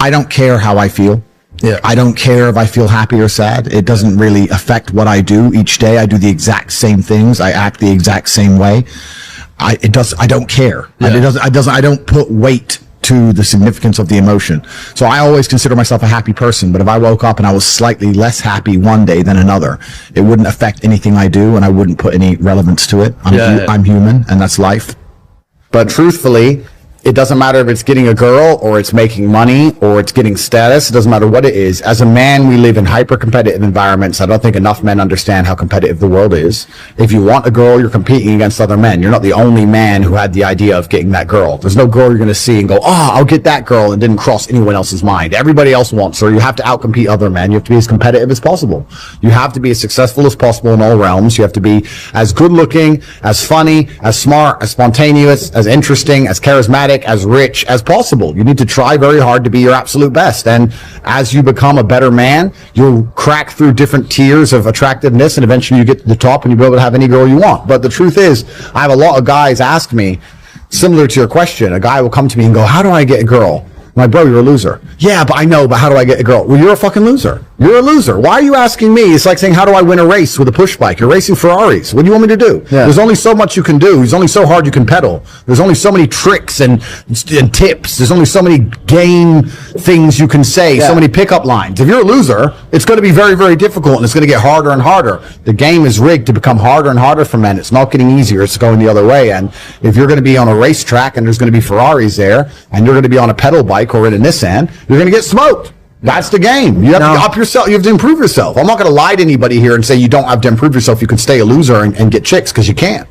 I don't care how I feel. Yeah. I don't care if I feel happy or sad. It doesn't really affect what I do each day. I do the exact same things. I act the exact same way. I don't care. Yeah. I don't put weight to the significance of the emotion. So I always consider myself a happy person, but if I woke up and I was slightly less happy one day than another, it wouldn't affect anything I do, and I wouldn't put any relevance to it. I'm human, and that's life. But truthfully, it doesn't matter if it's getting a girl or it's making money or it's getting status. It doesn't matter what it is. As a man, we live in hyper-competitive environments. I don't think enough men understand how competitive the world is. If you want a girl, you're competing against other men. You're not the only man who had the idea of getting that girl. There's no girl you're going to see and go, I'll get that girl, and didn't cross anyone else's mind. Everybody else wants her. You have to outcompete other men. You have to be as competitive as possible. You have to be as successful as possible in all realms. You have to be as good-looking, as funny, as smart, as spontaneous, as interesting, as charismatic, as rich as possible. You need to try very hard to be your absolute best. And as you become a better man, you'll crack through different tiers of attractiveness, and eventually you get to the top and you'll be able to have any girl you want. But the truth is, I have a lot of guys ask me, similar to your question, a guy will come to me and go, how do I get a girl? I'm like, bro, you're a loser. Yeah, but I know, but how do I get a girl? Well, you're a fucking loser. You're a loser. Why are you asking me? It's like saying, how do I win a race with a push bike? You're racing Ferraris. What do you want me to do? Yeah. There's only so much you can do. There's only so hard you can pedal. There's only so many tricks and tips. There's only so many game things you can say, so many pickup lines. If you're a loser, it's going to be very, very difficult, and it's going to get harder and harder. The game is rigged to become harder and harder for men. It's not getting easier. It's going the other way. And if you're going to be on a racetrack and there's going to be Ferraris there, and you're going to be on a pedal bike or in a Nissan, you're going to get smoked. That's the game. You have to up yourself. You have to improve yourself. I'm not going to lie to anybody here and say you don't have to improve yourself. You can stay a loser and get chicks, because you can't.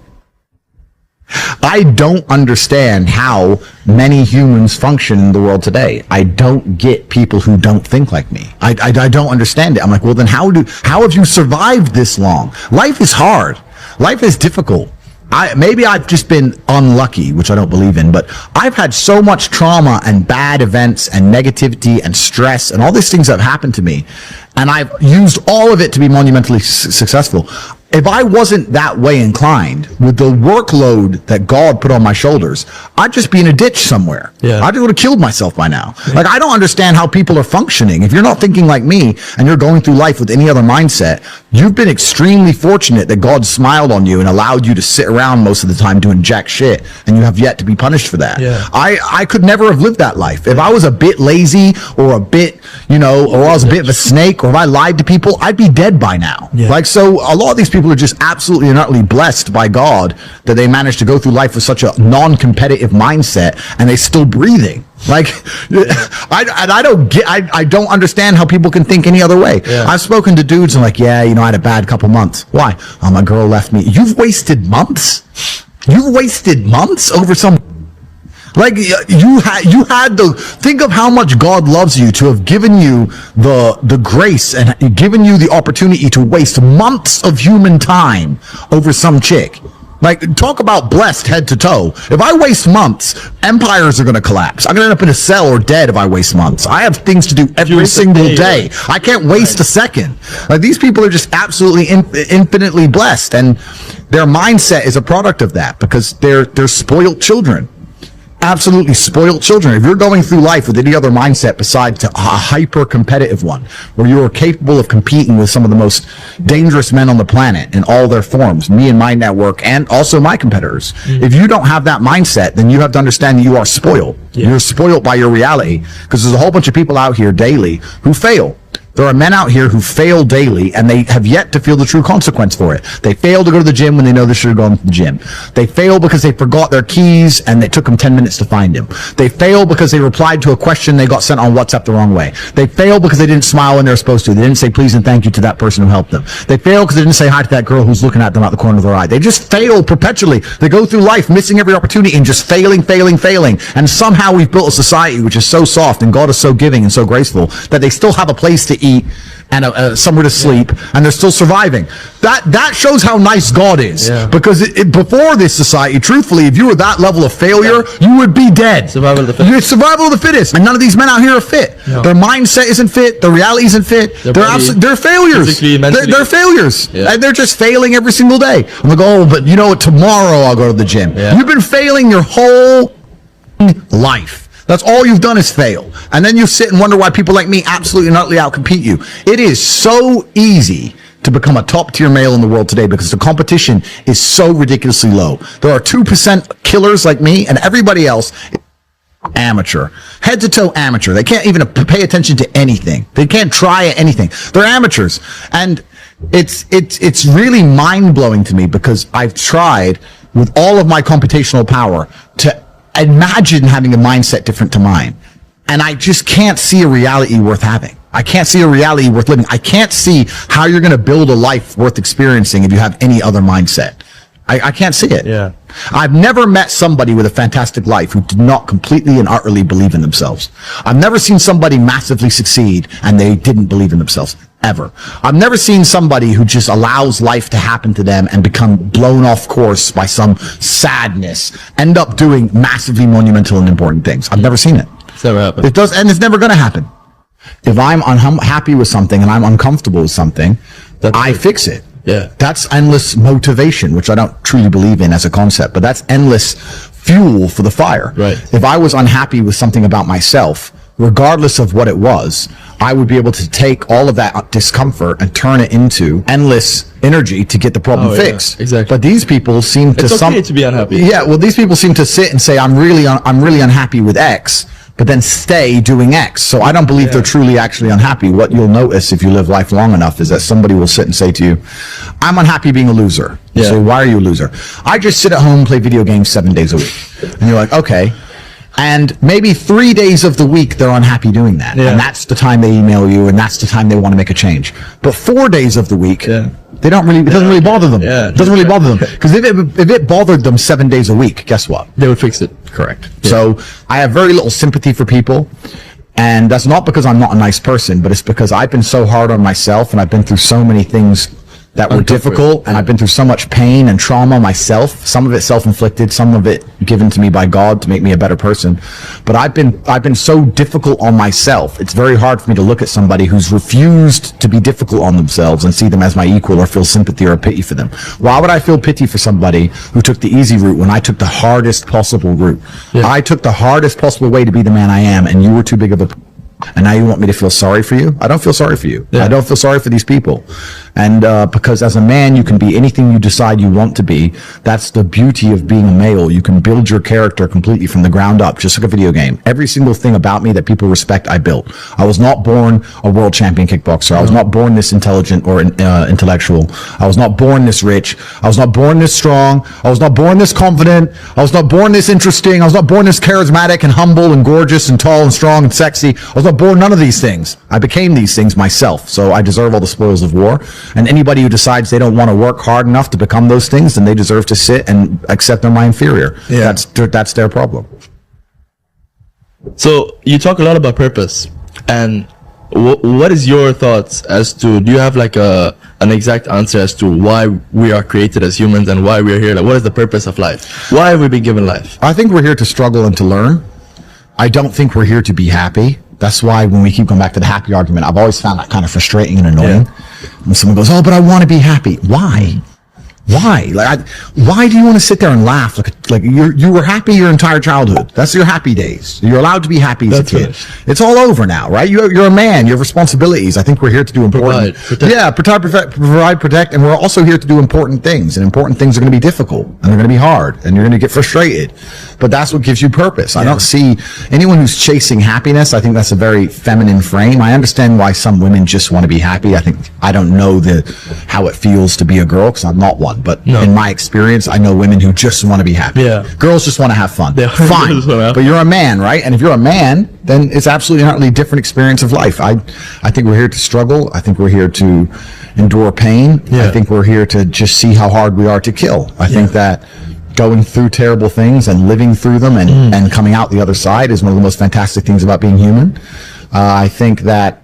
I don't understand how many humans function in the world today. I don't get people who don't think like me. I don't understand it. I'm like, well, then how have you survived this long? Life is hard. Life is difficult. Maybe I've just been unlucky, which I don't believe in, but I've had so much trauma and bad events and negativity and stress and all these things that have happened to me, and I've used all of it to be monumentally successful. If I wasn't that way inclined, with the workload that God put on my shoulders, I'd just be in a ditch somewhere. Yeah. I would have killed myself by now. Like, I don't understand how people are functioning. If you're not thinking like me and you're going through life with any other mindset, you've been extremely fortunate that God smiled on you and allowed you to sit around most of the time doing jack shit, and you have yet to be punished for that. Yeah. I could never have lived that life. If I was a bit lazy or a bit, or I was a bit of a snake, or if I lied to people, I'd be dead by now. Yeah. Like, so a lot of these people are just absolutely and utterly blessed by God that they managed to go through life with such a non-competitive mindset, and they're still breathing. Like, I don't understand how people can think any other way. Yeah. I've spoken to dudes and like, I had a bad couple months. Why? Oh, my girl left me. You've wasted months? You've wasted months over some... Like, you had the, think of how much God loves you to have given you the grace and given you the opportunity to waste months of human time over some chick. Like, talk about blessed head to toe. If I waste months, empires are going to collapse. I'm going to end up in a cell or dead if I waste months. I have things to do every single day. I can't waste a second. Like, these people are just absolutely infinitely blessed, and their mindset is a product of that, because they're spoiled children. Absolutely spoiled children. If you're going through life with any other mindset besides a hyper-competitive one, where you are capable of competing with some of the most dangerous men on the planet in all their forms, me and my network, and also my competitors. If you don't have that mindset, then you have to understand that you are spoiled. You're spoiled by your reality, because there's a whole bunch of people out here daily who fail. There are men out here who fail daily, and they have yet to feel the true consequence for it. They fail to go to the gym when they know they should have gone to the gym. They fail because they forgot their keys and it took them 10 minutes to find them. They fail because they replied to a question they got sent on WhatsApp the wrong way. They fail because they didn't smile when they were supposed to. They didn't say please and thank you to that person who helped them. They fail because they didn't say hi to that girl who's looking at them out the corner of their eye. They just fail perpetually. They go through life missing every opportunity and just failing. And somehow we've built a society which is so soft and God is so giving and so graceful that they still have a place to eat and somewhere to sleep, and they're still surviving. That shows how nice God is. Because before this society, truthfully, if you were that level of failure, you would be dead. Survival of the fittest. It's survival of the fittest. And none of these men out here are fit. No. Their mindset isn't fit. Their reality isn't fit. They're failures. They're failures. And they're just failing every single day. I'm like, but you know what? Tomorrow I'll go to the gym. You've been failing your whole life. That's all you've done is fail. And then you sit and wonder why people like me absolutely and utterly outcompete you. It is so easy to become a top tier male in the world today because the competition is so ridiculously low. There are 2% killers like me, and everybody else is amateur, head to toe amateur. They can't even pay attention to anything. They can't try anything. They're amateurs. And it's really mind blowing to me because I've tried with all of my computational power to imagine having a mindset different to mine. And I just can't see a reality worth having. I can't see a reality worth living. I can't see how you're going to build a life worth experiencing if you have any other mindset. I can't see it. Yeah. I've never met somebody with a fantastic life who did not completely and utterly believe in themselves. I've never seen somebody massively succeed and they didn't believe in themselves. Ever. I've never seen somebody who just allows life to happen to them and become blown off course by some sadness, end up doing massively monumental and important things. I've never seen it. It's never happened. It does, and it's never going to happen. If I'm unhappy with something and I'm uncomfortable with something, I fix it. Yeah. That's endless motivation, which I don't truly believe in as a concept, but that's endless fuel for the fire. Right. If I was unhappy with something about myself, regardless of what it was, I would be able to take all of that discomfort and turn it into endless energy to get the problem fixed. Exactly. But these people seem to It's okay to be unhappy. Yeah, well, these people seem to sit and say, I'm really unhappy with X, but then stay doing X. So I don't believe they're truly actually unhappy. What you'll notice if you live life long enough is that somebody will sit and say to you, I'm unhappy being a loser. You say, why are you a loser? I just sit at home and play video games 7 days a week. And you're like, okay. And maybe 3 days of the week they're unhappy doing that. And that's the time they email you and that's the time they want to make a change. But 4 days of the week, they don't really, it doesn't really bother them. It doesn't really bother them. Because if it bothered them 7 days a week, guess what? They would fix it. Correct. So I have very little sympathy for people. And that's not because I'm not a nice person, but it's because I've been so hard on myself and I've been through so many things that were difficult, and I've been through so much pain and trauma myself, some of it self-inflicted, some of it given to me by God to make me a better person. But I've been so difficult on myself. It's very hard for me to look at somebody who's refused to be difficult on themselves and see them as my equal or feel sympathy or pity for them. Why would I feel pity for somebody who took the easy route when I took the hardest possible route? I took the hardest possible way to be the man I am, and you were too big of a... And now you want me to feel sorry for you? I don't feel sorry for you. I don't feel sorry for these people. And because as a man, you can be anything you decide you want to be. That's the beauty of being a male. You can build your character completely from the ground up, just like a video game. Every single thing about me that people respect, I built. I was not born a world champion kickboxer. I was not born this intelligent or intellectual. I was not born this rich. I was not born this strong. I was not born this confident. I was not born this interesting. I was not born this charismatic and humble and gorgeous and tall and strong and sexy. I was not born none of these things. I became these things myself. So I deserve all the spoils of war. And anybody who decides they don't want to work hard enough to become those things, then they deserve to sit and accept they're my inferior. That's their problem. So you talk a lot about purpose, and what is your thoughts as to, do you have like an exact answer as to why we are created as humans and why we are here? Like, what is the purpose of life? Why have we been given life? I think we're here to struggle and to learn. I don't think we're here to be happy. That's why when we keep going back to the happy argument, I've always found that kind of frustrating and annoying. When someone goes, oh, but I want to be happy. Why? Why? Why do you want to sit there and laugh? Like you were happy your entire childhood. That's your happy days. You're allowed to be happy as a kid. Finished. It's all over now, right? You're a man. You have responsibilities. I think we're here to do important. Provide, protect, and we're also here to do important things. And important things are going to be difficult, and they're going to be hard, and you're going to get frustrated. But that's what gives you purpose. I don't see anyone who's chasing happiness. I think that's a very feminine frame. I understand why some women just want to be happy. I don't know how it feels to be a girl because I'm not one. But in my experience, I know women who just want to be happy. Girls just want to have fun. Fine. But you're a man, right? And if you're a man, then it's absolutely not really a different experience of life. I think we're here to struggle. I think we're here to endure pain. I think we're here to just see how hard we are to kill. I think that going through terrible things and living through them and coming out the other side is one of the most fantastic things about being human. I think that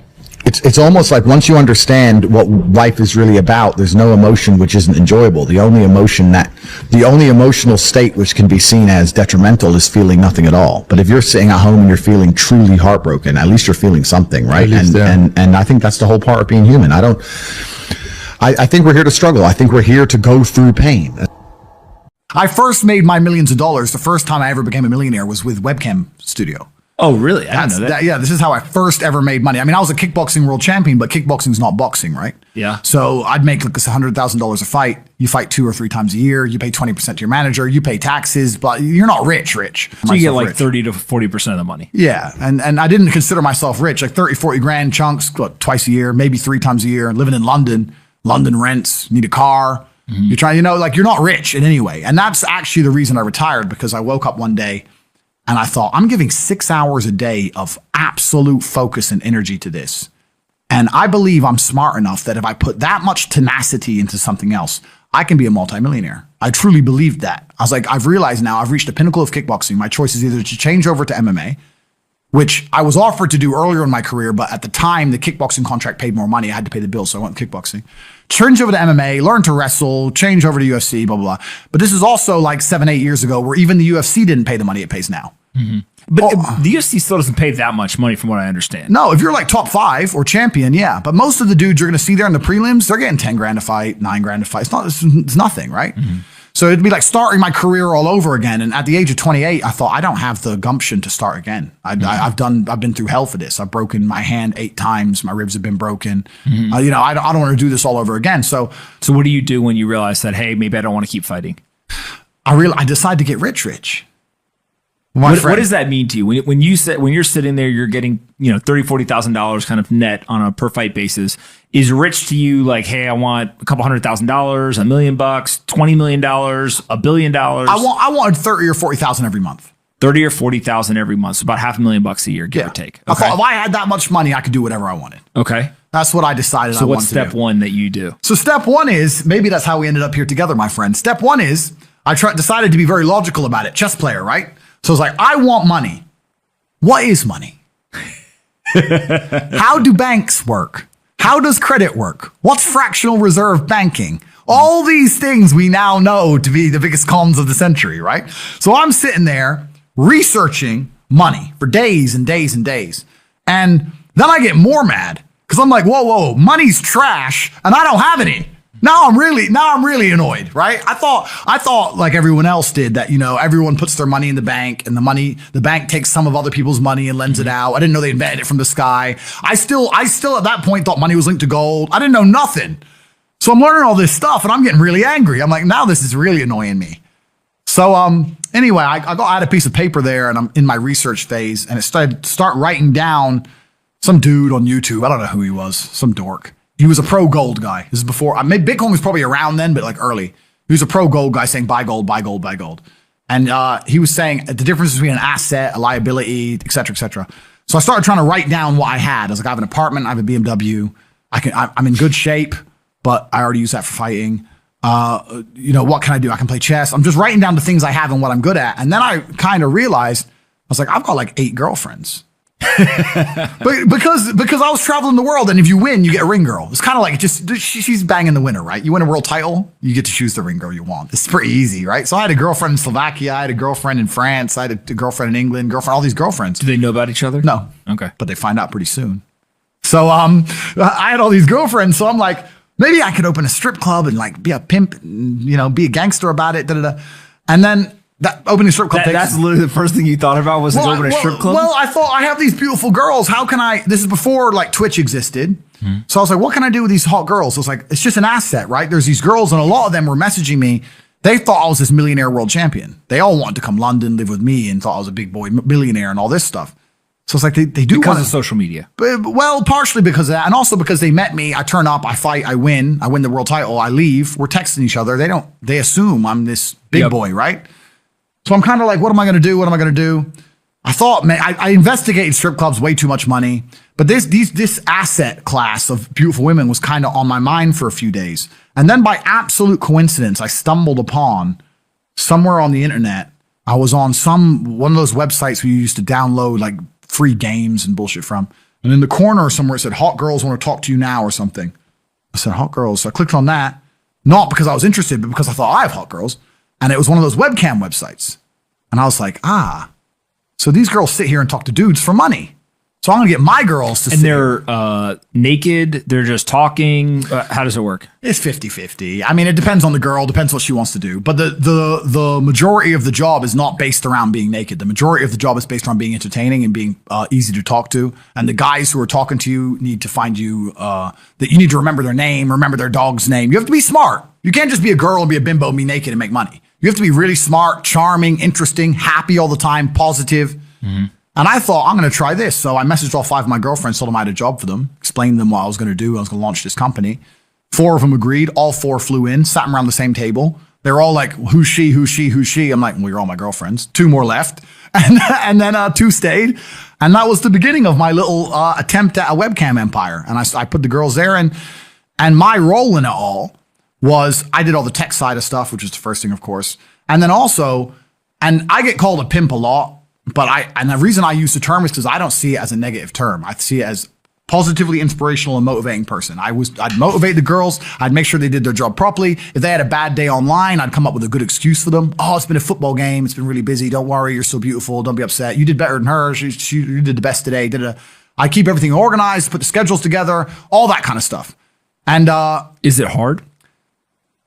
it's almost like once you understand what life is really about, there's no emotion which isn't enjoyable. The only emotional state which can be seen as detrimental is feeling nothing at all. But if you're sitting at home and you're feeling truly heartbroken, at least you're feeling something, right? And I think that's the whole part of being human. I think we're here to struggle. I think we're here to go through pain. I first made my millions of dollars. The first time I ever became a millionaire was with Webcam Studio. Oh, really? I didn't know that. Yeah, this is how I first ever made money. I mean, I was a kickboxing world champion, but kickboxing's not boxing, right? Yeah. So I'd make like $100,000 a fight. You fight 2 or 3 times a year. You pay 20% to your manager. You pay taxes, but you're not rich. So you get like 30 to 40% of the money. Yeah, and I didn't consider myself rich. Like 30, 40 grand chunks, what, twice a year, maybe 3 times a year. Living in London, London rents, need a car. You're trying, like you're not rich in any way. And that's actually the reason I retired, because I woke up one day and I thought, I'm giving 6 hours a day of absolute focus and energy to this. And I believe I'm smart enough that if I put that much tenacity into something else, I can be a multimillionaire. I truly believed that. I was like, I've realized now I've reached the pinnacle of kickboxing. My choice is either to change over to MMA, which I was offered to do earlier in my career, but at the time, the kickboxing contract paid more money. I had to pay the bills, so I went kickboxing. Change over to MMA, learn to wrestle, change over to UFC, blah, blah, blah. But this is also like 7, 8 years ago where even the UFC didn't pay the money it pays now. But the UFC still doesn't pay that much money from what I understand. No, if you're like top 5 or champion, yeah. But most of the dudes you're going to see there in the prelims, they're getting 10 grand a fight, 9 grand a fight. It's nothing, right? So it'd be like starting my career all over again. And at the age of 28, I thought, I don't have the gumption to start again. I've been through hell for this. I've broken my hand 8 times. My ribs have been broken. I don't want to do this all over again. So what do you do when you realize that, hey, maybe I don't want to keep fighting? I decided to get rich. What does that mean to you when you're sitting there, you're getting $30,000-$40,000 kind of net on a per fight basis? Is rich to you like, hey, I want a couple $100,000, $1 million, $20 million, $1 billion? I wanted 30 or 40,000 every month. 30 or 40,000 every month, so about $500,000 a year, give or take. I thought if I had that much money, I could do whatever I wanted. Okay, that's what I decided. So what's step one that you do? So step one is, maybe that's how we ended up here together, my friend. Step one is I decided to be very logical about it. Chess player, right? So it's like, I want money. What is money? How do banks work? How does credit work? What's fractional reserve banking? All these things we now know to be the biggest cons of the century, right? So I'm sitting there researching money for days and days and days. And then I get more mad because I'm like, whoa, money's trash and I don't have any. Now I'm really annoyed, right? I thought like everyone else did that, everyone puts their money in the bank and the bank takes some of other people's money and lends it out. I didn't know they invented it from the sky. I still at that point thought money was linked to gold. I didn't know nothing. So I'm learning all this stuff and I'm getting really angry. I'm like, now this is really annoying me. So anyway, I had a piece of paper there and I'm in my research phase and it start writing down some dude on YouTube. I don't know who he was, some dork. He was a pro gold guy. This is before, maybe Bitcoin was probably around then, but like early. He was a pro gold guy saying buy gold, buy gold, buy gold. And he was saying the difference between an asset, a liability, et cetera, et cetera. So I started trying to write down what I had. I was like, I have an apartment, I have a BMW. I'm in good shape, but I already use that for fighting. What can I do? I can play chess. I'm just writing down the things I have and what I'm good at. And then I kind of realized, I was like, I've got like 8 girlfriends. But because I was traveling the world, and if you win, you get a ring girl. It's kind of like she's banging the winner, right? You win a world title, you get to choose the ring girl you want. It's pretty easy, right? So I had a girlfriend in Slovakia, I had a girlfriend in France, I had a girlfriend in England, all these girlfriends. Do they know about each other? No. Okay. But they find out pretty soon. So I had all these girlfriends, so I'm like, maybe I could open a strip club and like be a pimp, and, be a gangster about it, And then that opening strip club. That's literally the first thing you thought about was opening a strip club? Well, I thought I have these beautiful girls. How can this is before like Twitch existed. So I was like, what can I do with these hot girls? I was like, it's just an asset, right? There's these girls and a lot of them were messaging me. They thought I was this millionaire world champion. They all wanted to come London, live with me and thought I was a big boy millionaire and all this stuff. So it's like they do because of social media. Well, partially because of that, and also because they met me. I turn up, I fight, I win the world title, I leave. We're texting each other. They assume I'm this big boy, right? So I'm kind of like, what am I going to do? What am I going to do? I thought, man, I investigated strip clubs, way too much money. But this asset class of beautiful women was kind of on my mind for a few days. And then by absolute coincidence, I stumbled upon somewhere on the internet. I was on one of those websites where you used to download like free games and bullshit from. And in the corner somewhere it said, hot girls want to talk to you now or something. I said, hot girls. So I clicked on that, not because I was interested, but because I thought I have hot girls. And it was one of those webcam websites. And I was like, so these girls sit here and talk to dudes for money. So I'm going to get my girls to And they're naked. They're just talking. How does it work? It's 50-50. I mean, it depends on the girl, depends what she wants to do. But the majority of the job is not based around being naked. The majority of the job is based around being entertaining and being easy to talk to. And the guys who are talking to you need to find you, that you need to remember their name, remember their dog's name. You have to be smart. You can't just be a girl and be a bimbo and be naked and make money. You have to be really smart, charming, interesting, happy all the time, positive. Mm-hmm. And I thought, I'm going to try this. So I messaged all 5 of my girlfriends, told them I had a job for them, explained to them what I was going to do. I was going to launch this company. 4 of them agreed. All 4 flew in, sat around the same table. They're all like, who's she, who's she, who's she? I'm like, well, you're all my girlfriends. 2 more left. And then 2 stayed. And that was the beginning of my little attempt at a webcam empire. And I put the girls there. And my role in it all was I did all the tech side of stuff, which is the first thing, of course. And then also, and I get called a pimp a lot. But and the reason I use the term is because I don't see it as a negative term. I see it as positively inspirational and motivating person. I'd motivate the girls. I'd make sure they did their job properly. If they had a bad day online, I'd come up with a good excuse for them. Oh, it's been a football game. It's been really busy. Don't worry. You're so beautiful. Don't be upset. You did better than her. You did the best today. I keep everything organized, put the schedules together, all that kind of stuff. And is it hard?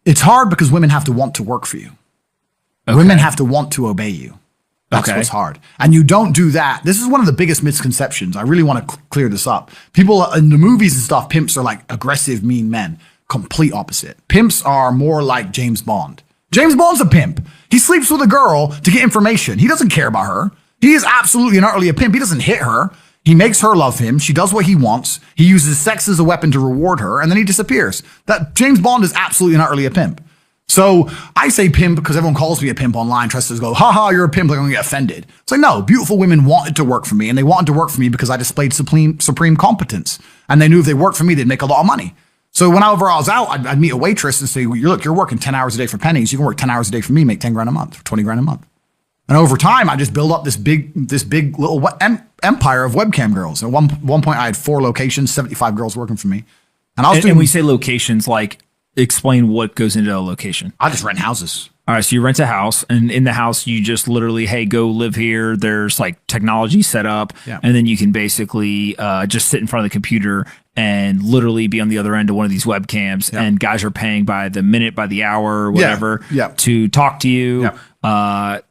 It's hard because women have to want to work for you. Okay. Women have to want to obey you. That's what's hard. And you don't do that. This is one of the biggest misconceptions. I really want to clear this up. People in the movies and stuff, pimps are like aggressive, mean men. Complete opposite. Pimps are more like James Bond. James Bond's a pimp. He sleeps with a girl to get information. He doesn't care about her. He is absolutely and utterly a pimp. He doesn't hit her. He makes her love him. She does what he wants. He uses sex as a weapon to reward her, and then he disappears. That James Bond is absolutely and utterly a pimp. So I say pimp because everyone calls me a pimp online, tries to go, haha, you're a pimp, they're going to get offended. It's like, no, beautiful women wanted to work for me, and they wanted to work for me because I displayed supreme competence. And they knew if they worked for me, they'd make a lot of money. So whenever I was out, I'd meet a waitress and say, well, you're working 10 hours a day for pennies. You can work 10 hours a day for me, make 10 grand a month, or 20 grand a month. And over time, I just built up this big little empire of webcam girls. At one point, I had 4 locations, 75 girls working for me. And I was doing. And we say locations, like, explain what goes into a location. I just rent houses. All right, so you rent a house, and in the house, you just literally, hey, go live here. There's like technology set up, and then you can basically just sit in front of the computer and literally be on the other end of one of these webcams, and guys are paying by the minute, by the hour, whatever, to talk to you.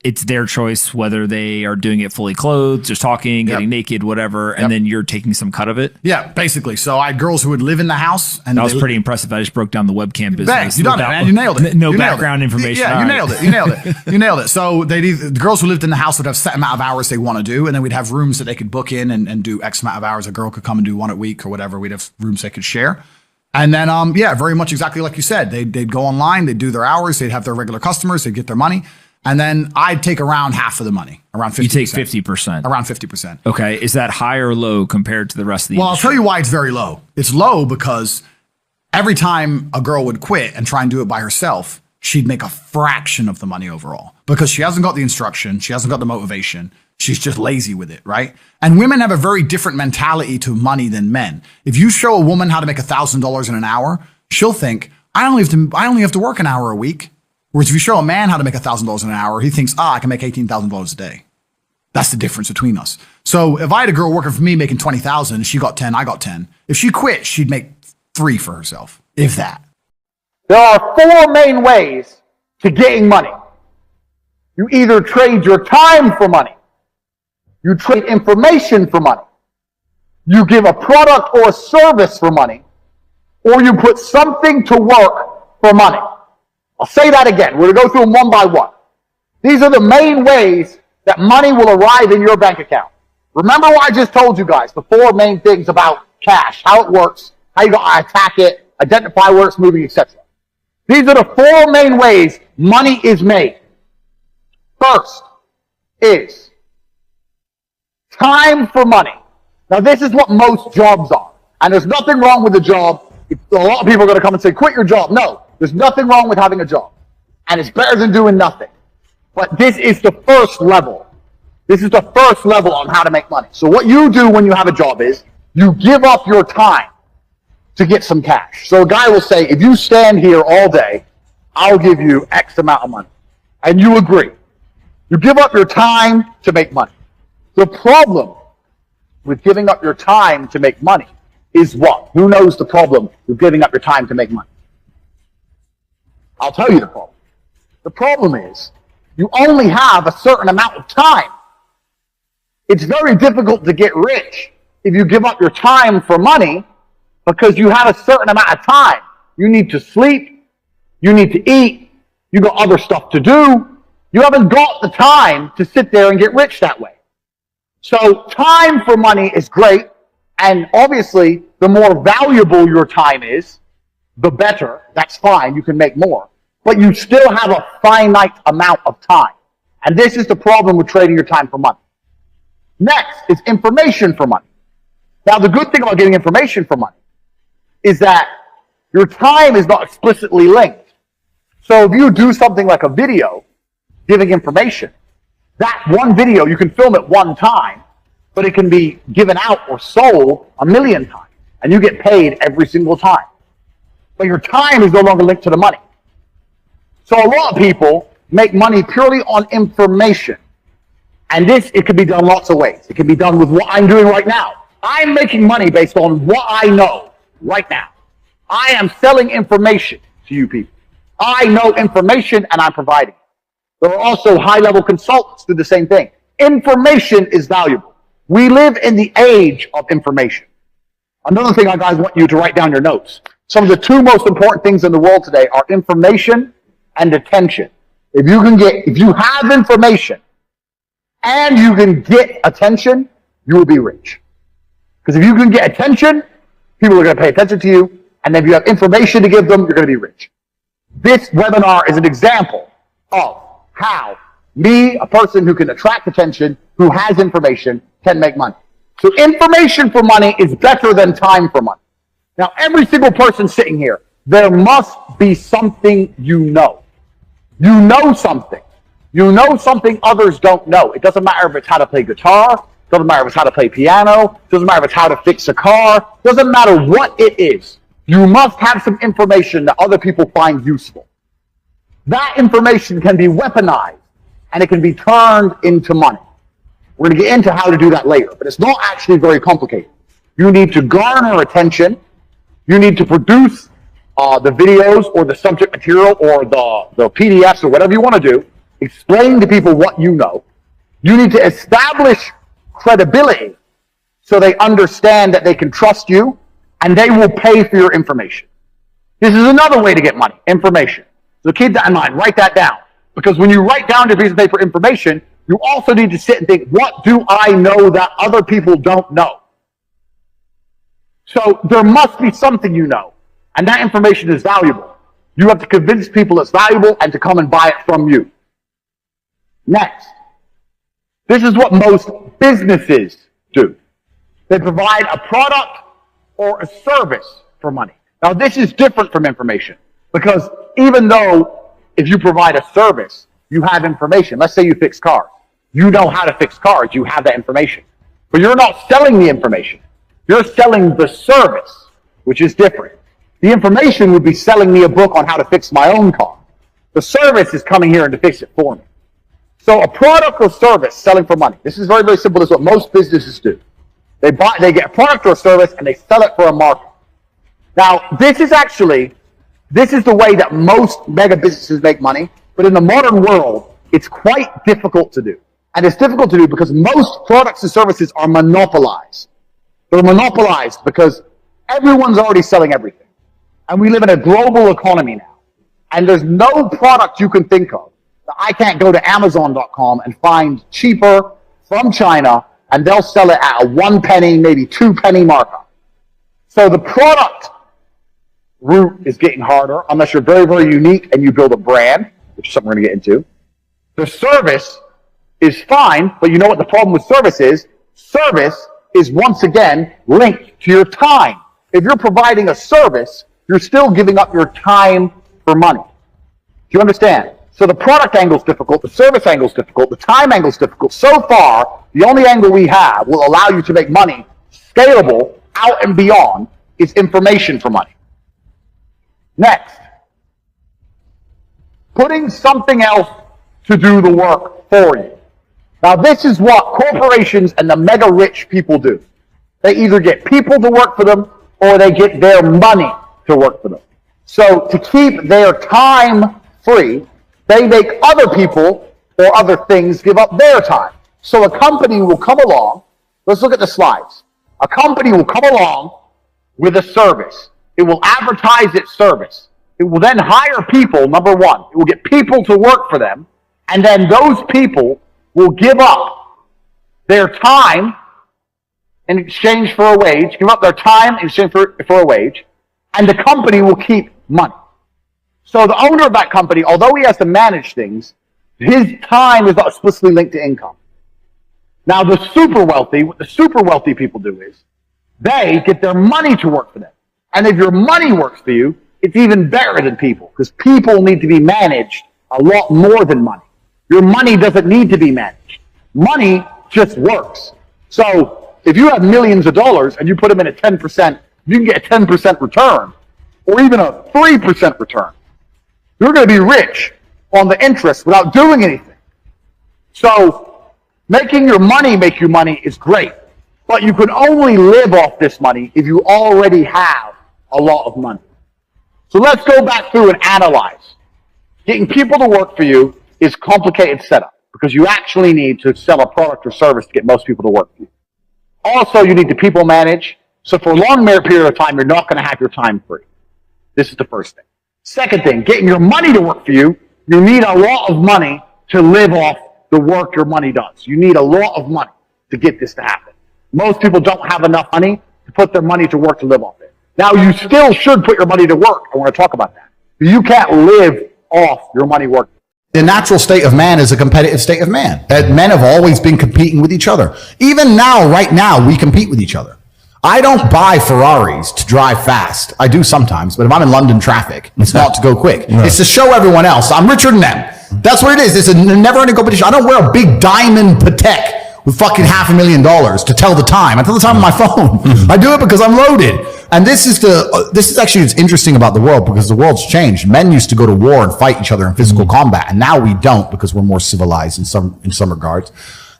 It's their choice whether they are doing it fully clothed, just talking, getting naked, whatever, and then you're taking some cut of it. Yeah, basically. So I had girls who would live in the house. And that was pretty impressive. I just broke down the webcam business. Bang, you done it, man. You nailed it. No background information. Yeah, you nailed it. You nailed it. You nailed it. So the girls who lived in the house would have set amount of hours they want to do, and then we'd have rooms that they could book in and do X amount of hours. A girl could come and do 1 a week or whatever. We'd have rooms they could share. And then, very much exactly like you said. They'd go online, they'd do their hours, they'd have their regular customers, they'd get their money. And then I'd take around half of the money, around 50%. You take 50%. Around 50%. Okay. Is that high or low compared to the rest of the industry? I'll tell you why it's very low. It's low because every time a girl would quit and try and do it by herself, she'd make a fraction of the money overall because she hasn't got the instruction. She hasn't got the motivation. She's just lazy with it, right? And women have a very different mentality to money than men. If you show a woman how to make $1,000 in an hour, she'll think, I only have to work an hour a week. Whereas if you show a man how to make $1,000 an hour, he thinks, I can make $18,000 a day. That's the difference between us. So if I had a girl working for me making $20,000, she got 10, I got 10. If she quit, she'd make 3 for herself, if that. There are 4 main ways to getting money. You either trade your time for money, you trade information for money, you give a product or a service for money, or you put something to work for money. I'll say that again. We're going to go through them one by one. These are the main ways that money will arrive in your bank account. Remember what I just told you guys, the 4 main things about cash, how it works, how you attack it, identify where it's moving, etc. These are the 4 main ways money is made. First is time for money. Now this is what most jobs are. And there's nothing wrong with a job. A lot of people are going to come and say, quit your job. No. There's nothing wrong with having a job. And it's better than doing nothing. But this is the first level. This is the first level on how to make money. So what you do when you have a job is you give up your time to get some cash. So a guy will say, if you stand here all day, I'll give you X amount of money. And you agree. You give up your time to make money. The problem with giving up your time to make money is what? Who knows the problem with giving up your time to make money? I'll tell you the problem. The problem is you only have a certain amount of time. It's very difficult to get rich if you give up your time for money because you have a certain amount of time. You need to sleep. You need to eat. You got other stuff to do. You haven't got the time to sit there and get rich that way. So time for money is great. And obviously, the more valuable your time is, the better. That's fine. You can make more. But you still have a finite amount of time. And this is the problem with trading your time for money. Next is information for money. Now, the good thing about getting information for money is that your time is not explicitly linked. So if you do something like a video giving information, that one video, you can film it one time, but it can be given out or sold 1,000,000 times, and you get paid every single time. But your time is no longer linked to the money. So a lot of people make money purely on information. And this, it can be done lots of ways. It can be done with what I'm doing right now. I'm making money based on what I know right now. I am selling information to you people. I know information and I'm providing it. There are also high-level consultants who do the same thing. Information is valuable. We live in the age of information. Another thing I guys want you to write down your notes. Some of the two most important things in the world today are information and attention. If you have information and you can get attention, you will be rich. Because if you can get attention, people are going to pay attention to you. And if you have information to give them, you're going to be rich. This webinar is an example of how me, a person who can attract attention, who has information, can make money. So information for money is better than time for money. Now, every single person sitting here, there must be something you know. You know something. You know something others don't know. It doesn't matter if it's how to play guitar. It doesn't matter if it's how to play piano. It doesn't matter if it's how to fix a car. It doesn't matter what it is. You must have some information that other people find useful. That information can be weaponized and it can be turned into money. We're going to get into how to do that later, but it's not actually very complicated. You need to garner attention. You need to produce the videos or the subject material or the PDFs or whatever you want to do. Explain to people what you know. You need to establish credibility so they understand that they can trust you and they will pay for your information. This is another way to get money, information. So keep that in mind. Write that down. Because when you write down your piece of paper information, you also need to sit and think, what do I know that other people don't know? So there must be something you know. And that information is valuable. You have to convince people it's valuable and to come and buy it from you. Next. This is what most businesses do. They provide a product or a service for money. Now, this is different from information because even though if you provide a service, you have information. Let's say you fix cars. You know how to fix cars. You have that information. But you're not selling the information. You're selling the service, which is different. The information would be selling me a book on how to fix my own car. The service is coming here and to fix it for me. So a product or service selling for money. This is very, very simple. This is what most businesses do. They get a product or a service and they sell it for a market. Now, this is the way that most mega businesses make money, but in the modern world, it's quite difficult to do. And it's difficult to do because most products and services are monopolized. They're monopolized because everyone's already selling everything. And we live in a global economy now. And there's no product you can think of that I can't go to Amazon.com and find cheaper from China, and they'll sell it at a 1 penny, maybe 2 penny markup. So the product route is getting harder unless you're very, very unique and you build a brand, which is something we're going to get into. The service is fine, but you know what the problem with service is? Service is once again linked to your time. If you're providing a service, you're still giving up your time for money. Do you understand? So the product angle is difficult, the service angle is difficult, the time angle is difficult. So far, the only angle we have will allow you to make money scalable out and beyond is information for money. Next, putting something else to do the work for you. Now, this is what corporations and the mega rich people do. They either get people to work for them or they get their money to work for them. So to keep their time free, they make other people or other things give up their time. So a company will come along. Let's look at the slides. A company will come along with a service. It will advertise its service. It will then hire people, number one. It will get people to work for them. And then those people will give up their time in exchange for a wage, give up their time in exchange for a wage, and the company will keep money. So the owner of that company, although he has to manage things, his time is not explicitly linked to income. Now the super wealthy, what the super wealthy people do is, they get their money to work for them. And if your money works for you, it's even better than people, because people need to be managed a lot more than money. Your money doesn't need to be managed. Money just works. So if you have millions of dollars and you put them in a 10%, you can get a 10% return, or even a 3% return. You're going to be rich on the interest without doing anything. So making your money make you money is great, but you can only live off this money if you already have a lot of money. So let's go back through and analyze. Getting people to work for you is complicated setup because you actually need to sell a product or service to get most people to work for you. Also, you need to people manage. So for a long period of time, you're not going to have your time free. This is the first thing. Second thing, getting your money to work for you, you need a lot of money to live off the work your money does. You need a lot of money to get this to happen. Most people don't have enough money to put their money to work to live off it. Now, you still should put your money to work. I want to talk about that. You can't live off your money working. The natural state of man is a competitive state of man. Men have always been competing with each other. Even now, right now, we compete with each other. I don't buy Ferraris to drive fast. I do sometimes, but if I'm in London traffic, it's not to go quick. No. It's to show everyone else I'm richer than them. That's what it is. It's a never-ending competition. I don't wear a big diamond Patek with fucking $500,000 to tell the time. I tell the time on my phone. I do it because I'm loaded. And this is actually what's interesting about the world, because the world's changed. Men used to go to war and fight each other in physical combat, and now we don't because we're more civilized in some regards.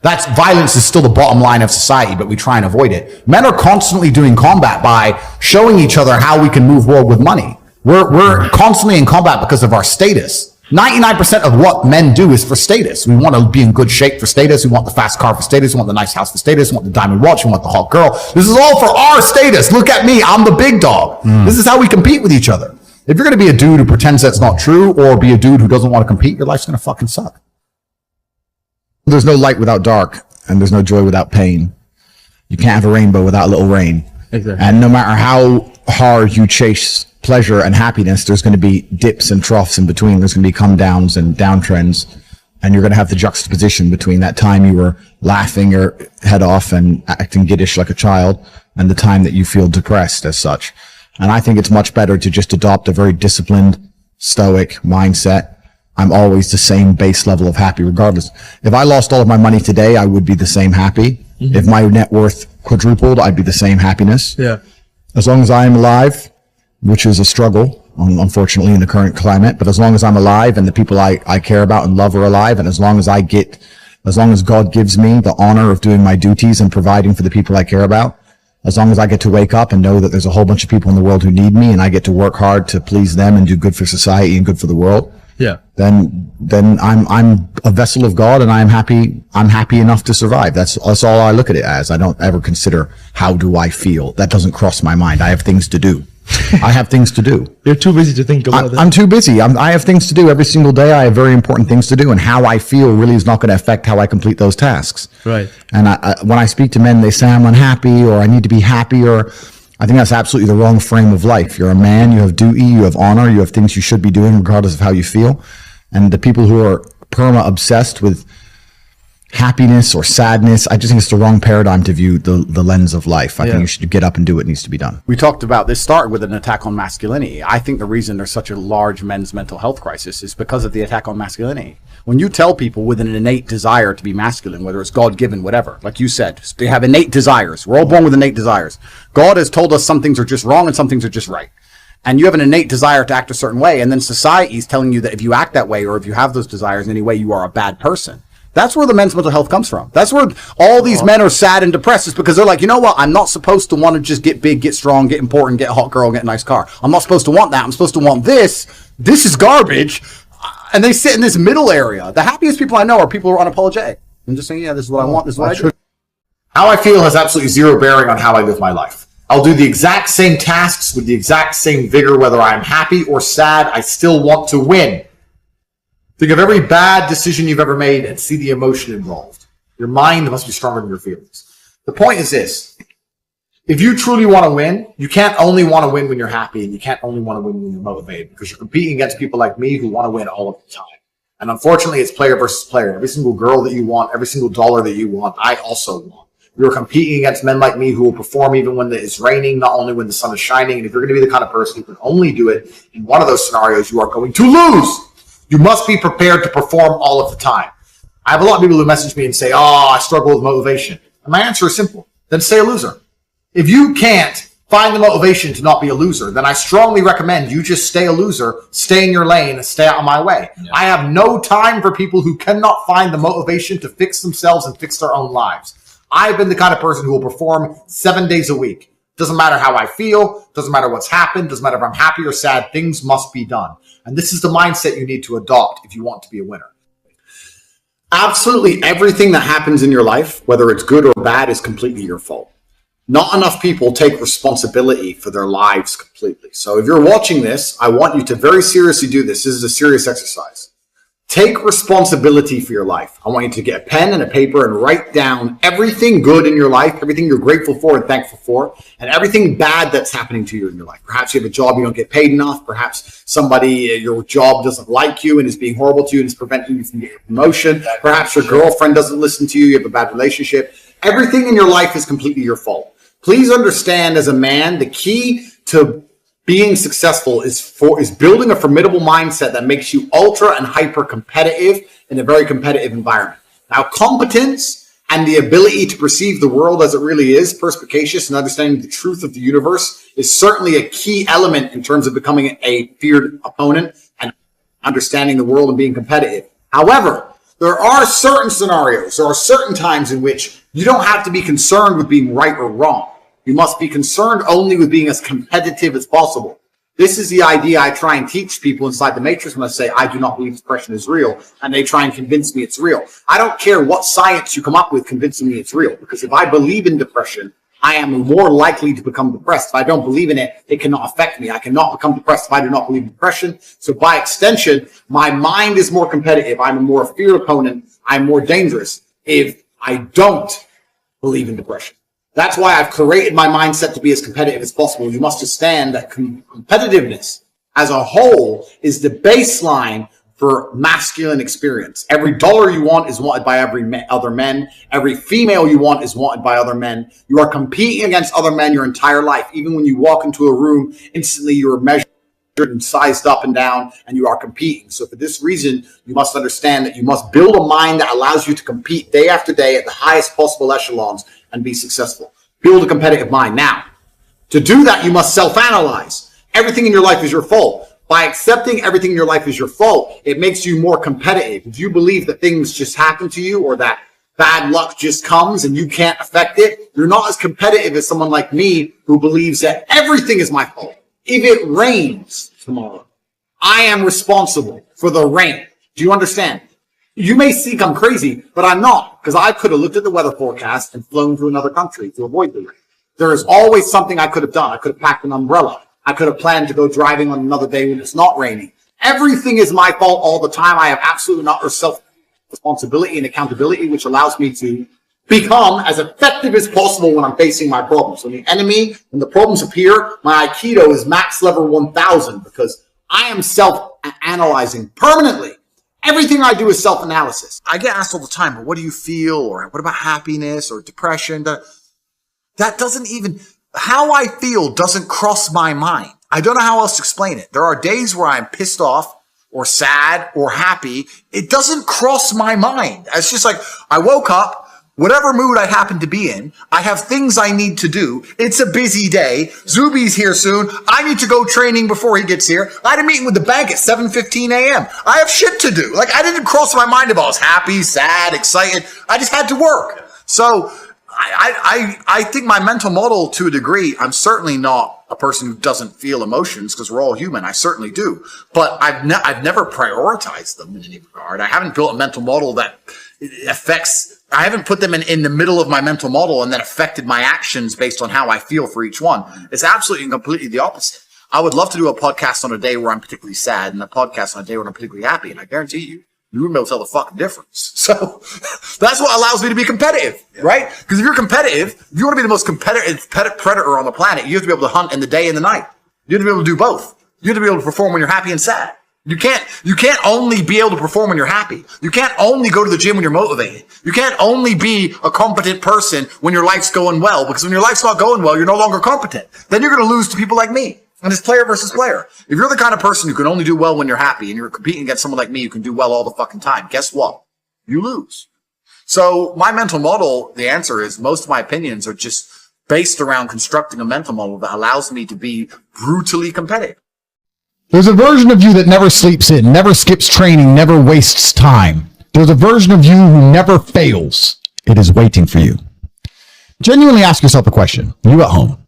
That's violence is still the bottom line of society, but we try and avoid it. Men are constantly doing combat by showing each other how we can move world with money. We're constantly in combat because of our status. 99% of what men do is for status. We want to be in good shape for status. We want the fast car for status. We want the nice house for status. We want the diamond watch. We want the hot girl. This is all for our status. Look at me. I'm the big dog. This is how we compete with each other. If you're going to be a dude who pretends that's not true, or be a dude who doesn't want to compete, your life's going to fucking suck. There's no light without dark, and there's no joy without pain. You can't have a rainbow without a little rain. Exactly. And no matter how hard you chase pleasure and happiness, there's going to be dips and troughs in between. There's going to be come downs and downtrends, and you're going to have the juxtaposition between that time you were laughing your head off and acting giddish like a child, and the time that you feel depressed as such. And I think it's much better to just adopt a very disciplined, stoic mindset. I'm always the same base level of happy regardless. If I lost all of my money today, I would be the same happy. If my net worth quadrupled, I'd be the same happiness. Yeah. As long as I'm alive, which is a struggle, unfortunately, in the current climate, but as long as I'm alive and the people I care about and love are alive, and as long as God gives me the honor of doing my duties and providing for the people I care about, as long as I get to wake up and know that there's a whole bunch of people in the world who need me, and I get to work hard to please them and do good for society and good for the world, yeah, then I'm a vessel of God, and I'm happy enough to survive. That's all I look at it as. I don't ever consider how do I feel. That doesn't cross my mind. I have things to do. I have things to do. You're too busy to think about that. I'm too busy. I have things to do every single day. I have very important things to do, and how I feel really is not going to affect how I complete those tasks. Right. And when I speak to men, they say I'm unhappy, or I need to be happy, or I think that's absolutely the wrong frame of life. You're a man, you have duty, you have honor, you have things you should be doing regardless of how you feel. And the people who are perma-obsessed with happiness or sadness, I just think it's the wrong paradigm to view the lens of life. I think you should get up and do what needs to be done. We talked about this started with an attack on masculinity. I think the reason there's such a large men's mental health crisis is because of the attack on masculinity. When you tell people with an innate desire to be masculine, whether it's God-given, whatever, like you said, they have innate desires. We're all born with innate desires. God has told us some things are just wrong and some things are just right. And you have an innate desire to act a certain way, and then society is telling you that if you act that way or if you have those desires in any way, you are a bad person. That's where the men's mental health comes from. That's where all these men are sad and depressed, is because they're like, you know what? I'm not supposed to want to just get big, get strong, get important, get a hot girl, get a nice car. I'm not supposed to want that. I'm supposed to want this. This is garbage. And they sit in this middle area. The happiest people I know are people who are unapologetic. I'm just saying, yeah, this is what I want. This is what I do. How I feel has absolutely zero bearing on how I live my life. I'll do the exact same tasks with the exact same vigor, whether I'm happy or sad. I still want to win. Think of every bad decision you've ever made and see the emotion involved. Your mind must be stronger than your feelings. The point is this. If you truly want to win, you can't only want to win when you're happy, and you can't only want to win when you're motivated, because you're competing against people like me who want to win all of the time. And unfortunately, it's player versus player. Every single girl that you want, every single dollar that you want, I also want. You're competing against men like me who will perform even when it's raining, not only when the sun is shining. And if you're going to be the kind of person who can only do it in one of those scenarios, you are going to lose. You must be prepared to perform all of the time. I have a lot of people who message me and say, oh, I struggle with motivation. And my answer is simple. Then stay a loser. If you can't find the motivation to not be a loser, then I strongly recommend you just stay a loser, stay in your lane, and stay out of my way. Yeah. I have no time for people who cannot find the motivation to fix themselves and fix their own lives. I've been the kind of person who will perform 7 days a week. Doesn't matter how I feel, doesn't matter what's happened, doesn't matter if I'm happy or sad, things must be done. And this is the mindset you need to adopt if you want to be a winner. Absolutely everything that happens in your life, whether it's good or bad, is completely your fault. Not enough people take responsibility for their lives completely. So if you're watching this, I want you to very seriously do this. This is a serious exercise. Take responsibility for your life. I want you to get a pen and a paper and write down everything good in your life, everything you're grateful for and thankful for, and everything bad that's happening to you in your life. Perhaps you have a job you don't get paid enough. Perhaps somebody, your job doesn't like you and is being horrible to you and is preventing you from getting a promotion. Perhaps your girlfriend doesn't listen to you. You have a bad relationship. Everything in your life is completely your fault. Please understand, as a man, the key to being successful is building a formidable mindset that makes you ultra and hyper competitive in a very competitive environment. Now, competence and the ability to perceive the world as it really is, perspicacious and understanding the truth of the universe, is certainly a key element in terms of becoming a feared opponent and understanding the world and being competitive. However, there are certain scenarios, there are certain times in which you don't have to be concerned with being right or wrong. You must be concerned only with being as competitive as possible. This is the idea I try and teach people inside the Matrix when I say, I do not believe depression is real, and they try and convince me it's real. I don't care what science you come up with convincing me it's real, because if I believe in depression, I am more likely to become depressed. If I don't believe in it, it cannot affect me. I cannot become depressed if I do not believe in depression. So by extension, my mind is more competitive. I'm a more feared opponent. I'm more dangerous if I don't believe in depression. That's why I've created my mindset to be as competitive as possible. You must understand that competitiveness as a whole is the baseline for masculine experience. Every dollar you want is wanted by other men. Every female you want is wanted by other men. You are competing against other men your entire life. Even when you walk into a room, instantly you are measured and sized up and down, and you are competing. So for this reason, you must understand that you must build a mind that allows you to compete day after day at the highest possible echelons and be successful. Build a competitive mind. Now, to do that, you must self-analyze. Everything in your life is your fault. By accepting everything in your life is your fault, it makes you more competitive. If you believe that things just happen to you or that bad luck just comes and you can't affect it, you're not as competitive as someone like me who believes that everything is my fault. If it rains tomorrow, I am responsible for the rain. Do you understand? You may think I'm crazy, but I'm not, because I could have looked at the weather forecast and flown to another country to avoid the rain. There is always something I could have done. I could have packed an umbrella. I could have planned to go driving on another day when it's not raining. Everything is my fault all the time. I have absolutely not self-responsibility and accountability, which allows me to become as effective as possible when I'm facing my problems. When the problems appear, my Aikido is max level 1000 because I am self-analyzing permanently. Everything I do is self-analysis. I get asked all the time, but what do you feel? Or what about happiness or depression? That doesn't even, how I feel doesn't cross my mind. I don't know how else to explain it. There are days where I'm pissed off or sad or happy. It doesn't cross my mind. It's just like, I woke up, whatever mood I happen to be in. I have things I need to do. It's a busy day. Zuby's here soon. I need to go training before he gets here. I had a meeting with the bank at 7:15 a.m. I have shit to do. Like, I didn't cross my mind if I was happy, sad, excited. I just had to work. So I think my mental model, to a degree, I'm certainly not a person who doesn't feel emotions, because we're all human. I certainly do. But I've never prioritized them in any regard. I haven't built a mental model that affects, I haven't put them in the middle of my mental model and then affected my actions based on how I feel for each one. It's absolutely and completely the opposite. I would love to do a podcast on a day where I'm particularly sad and a podcast on a day where I'm particularly happy. And I guarantee you wouldn't be able to tell the fucking difference. So that's what allows me to be competitive, right? Because if you're competitive, if you want to be the most competitive predator on the planet, you have to be able to hunt in the day and the night. You have to be able to do both. You have to be able to perform when you're happy and sad. You can't only be able to perform when you're happy. You can't only go to the gym when you're motivated. You can't only be a competent person when your life's going well, because when your life's not going well, you're no longer competent. Then you're going to lose to people like me. And it's player versus player. If you're the kind of person who can only do well when you're happy and you're competing against someone like me who can do well all the fucking time, guess what? You lose. So my mental model, the answer is most of my opinions are just based around constructing a mental model that allows me to be brutally competitive. There's a version of you that never sleeps in, never skips training, never wastes time. There's a version of you who never fails. It is waiting for you. Genuinely ask yourself a question, you at home.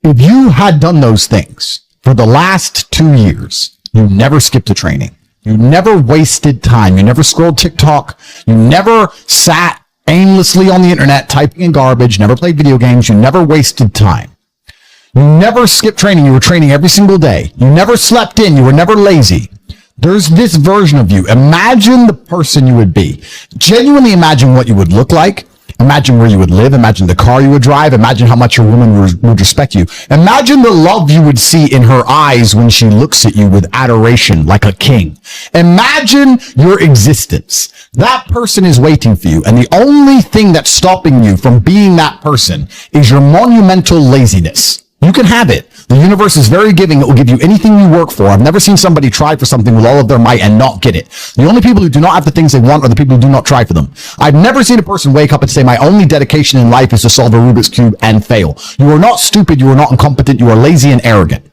If you had done those things for the last 2 years, you never skipped a training. You never wasted time. You never scrolled TikTok. You never sat aimlessly on the internet typing in garbage, never played video games. You never wasted time. You never skipped training. You were training every single day. You never slept in. You were never lazy. There's this version of you. Imagine the person you would be. Genuinely imagine what you would look like. Imagine where you would live. Imagine the car you would drive. Imagine how much your woman would respect you. Imagine the love you would see in her eyes when she looks at you with adoration like a king. Imagine your existence. That person is waiting for you. And the only thing that's stopping you from being that person is your monumental laziness. You can have it. The universe is very giving. It will give you anything you work for. I've never seen somebody try for something with all of their might and not get it. The only people who do not have the things they want are the people who do not try for them. I've never seen a person wake up and say, my only dedication in life is to solve a Rubik's Cube and fail. You are not stupid. You are not incompetent. You are lazy and arrogant.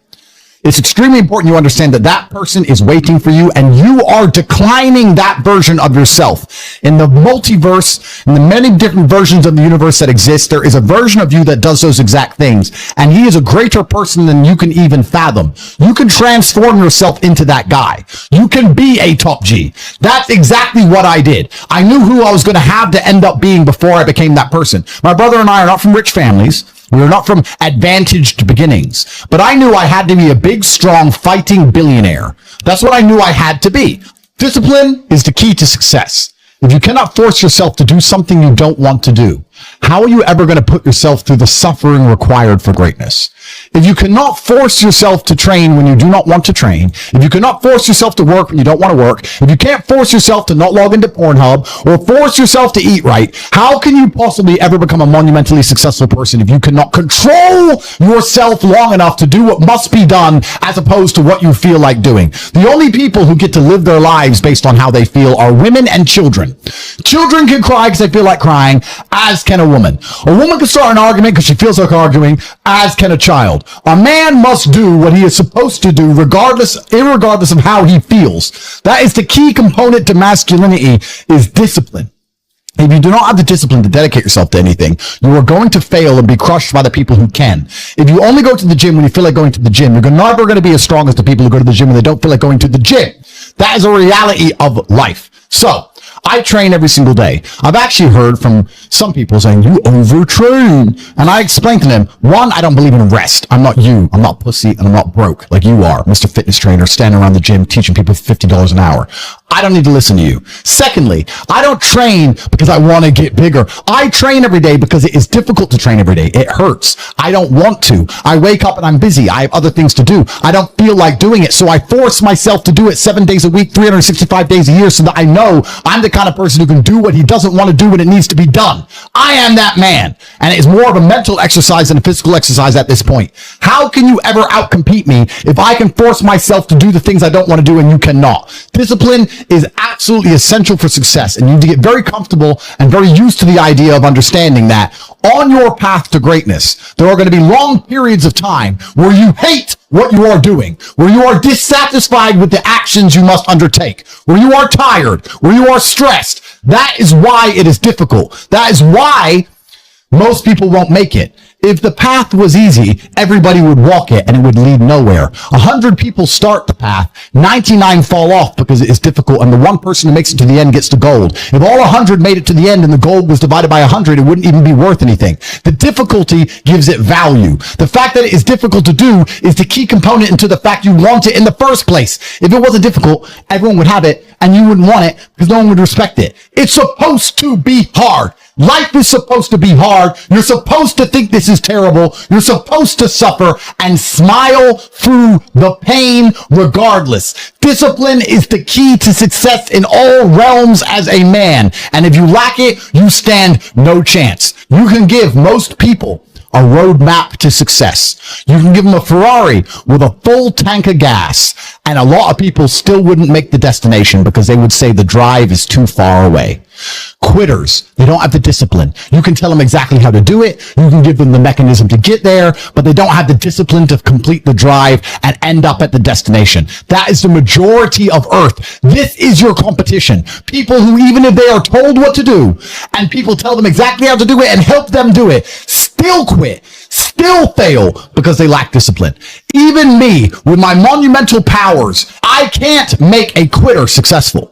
It's extremely important you understand that that person is waiting for you, and you are declining that version of yourself. In the multiverse, in the many different versions of the universe that exist, there is a version of you that does those exact things, and he is a greater person than you can even fathom. You can transform yourself into that guy. You can be a top G. That's exactly what I did. I knew who I was going to have to end up being before I became that person. My brother and I are not from rich families. We were not from advantaged beginnings, but I knew I had to be a big, strong, fighting billionaire. That's what I knew I had to be. Discipline is the key to success. If you cannot force yourself to do something you don't want to do, how are you ever going to put yourself through the suffering required for greatness? If you cannot force yourself to train when you do not want to train, if you cannot force yourself to work when you don't want to work, if you can't force yourself to not log into Pornhub or force yourself to eat right, how can you possibly ever become a monumentally successful person if you cannot control yourself long enough to do what must be done as opposed to what you feel like doing? The only people who get to live their lives based on how they feel are women and children. Children can cry because they feel like crying, as can a woman. A woman can start an argument because she feels like arguing, as can a child. A man must do what he is supposed to do irregardless of how he feels. That is the key component to masculinity, is discipline. If you do not have the discipline to dedicate yourself to anything, you are going to fail and be crushed by the people who can. If you only go to the gym when you feel like going to the gym, you're never going to be as strong as the people who go to the gym when they don't feel like going to the gym. That is a reality of life. So, I train every single day. I've actually heard from some people saying, you overtrain. And I explained to them, one, I don't believe in rest. I'm not you. I'm not pussy, and I'm not broke like you are, Mr. Fitness Trainer, standing around the gym teaching people $50 an hour. I don't need to listen to you. Secondly, I don't train because I want to get bigger. I train every day because it is difficult to train every day. It hurts. I don't want to. I wake up and I'm busy. I have other things to do. I don't feel like doing it. So I force myself to do it 7 days a week, 365 days a year, so that I know I'm the kind of person who can do what he doesn't want to do when it needs to be done. I am that man. And it is more of a mental exercise than a physical exercise at this point. How can you ever outcompete me if I can force myself to do the things I don't want to do and you cannot? Discipline is absolutely essential for success. And you need to get very comfortable and very used to the idea of understanding that on your path to greatness, there are going to be long periods of time where you hate what you are doing, where you are dissatisfied with the actions you must undertake, where you are tired, where you are stressed. That is why it is difficult. That is why most people won't make it. If the path was easy, everybody would walk it and it would lead nowhere. 100 people start the path, 99 fall off because it is difficult, and the one person who makes it to the end gets the gold. If all 100 made it to the end and the gold was divided by 100, it wouldn't even be worth anything. The difficulty gives it value. The fact that it is difficult to do is the key component into the fact you want it in the first place. If it wasn't difficult, everyone would have it and you wouldn't want it because no one would respect it. It's supposed to be hard. Life is supposed to be hard. You're supposed to think this is terrible. You're supposed to suffer and smile through the pain regardless. Discipline is the key to success in all realms as a man. And if you lack it, you stand no chance. You can give most people a roadmap to success. You can give them a Ferrari with a full tank of gas, and a lot of people still wouldn't make the destination because they would say the drive is too far away. Quitters, they don't have the discipline. You can tell them exactly how to do it. You can give them the mechanism to get there, but they don't have the discipline to complete the drive and end up at the destination. That is the majority of Earth. This is your competition. People who, even if they are told what to do and people tell them exactly how to do it and help them do it, still quit, still fail because they lack discipline. Even me, with my monumental powers, I can't make a quitter successful.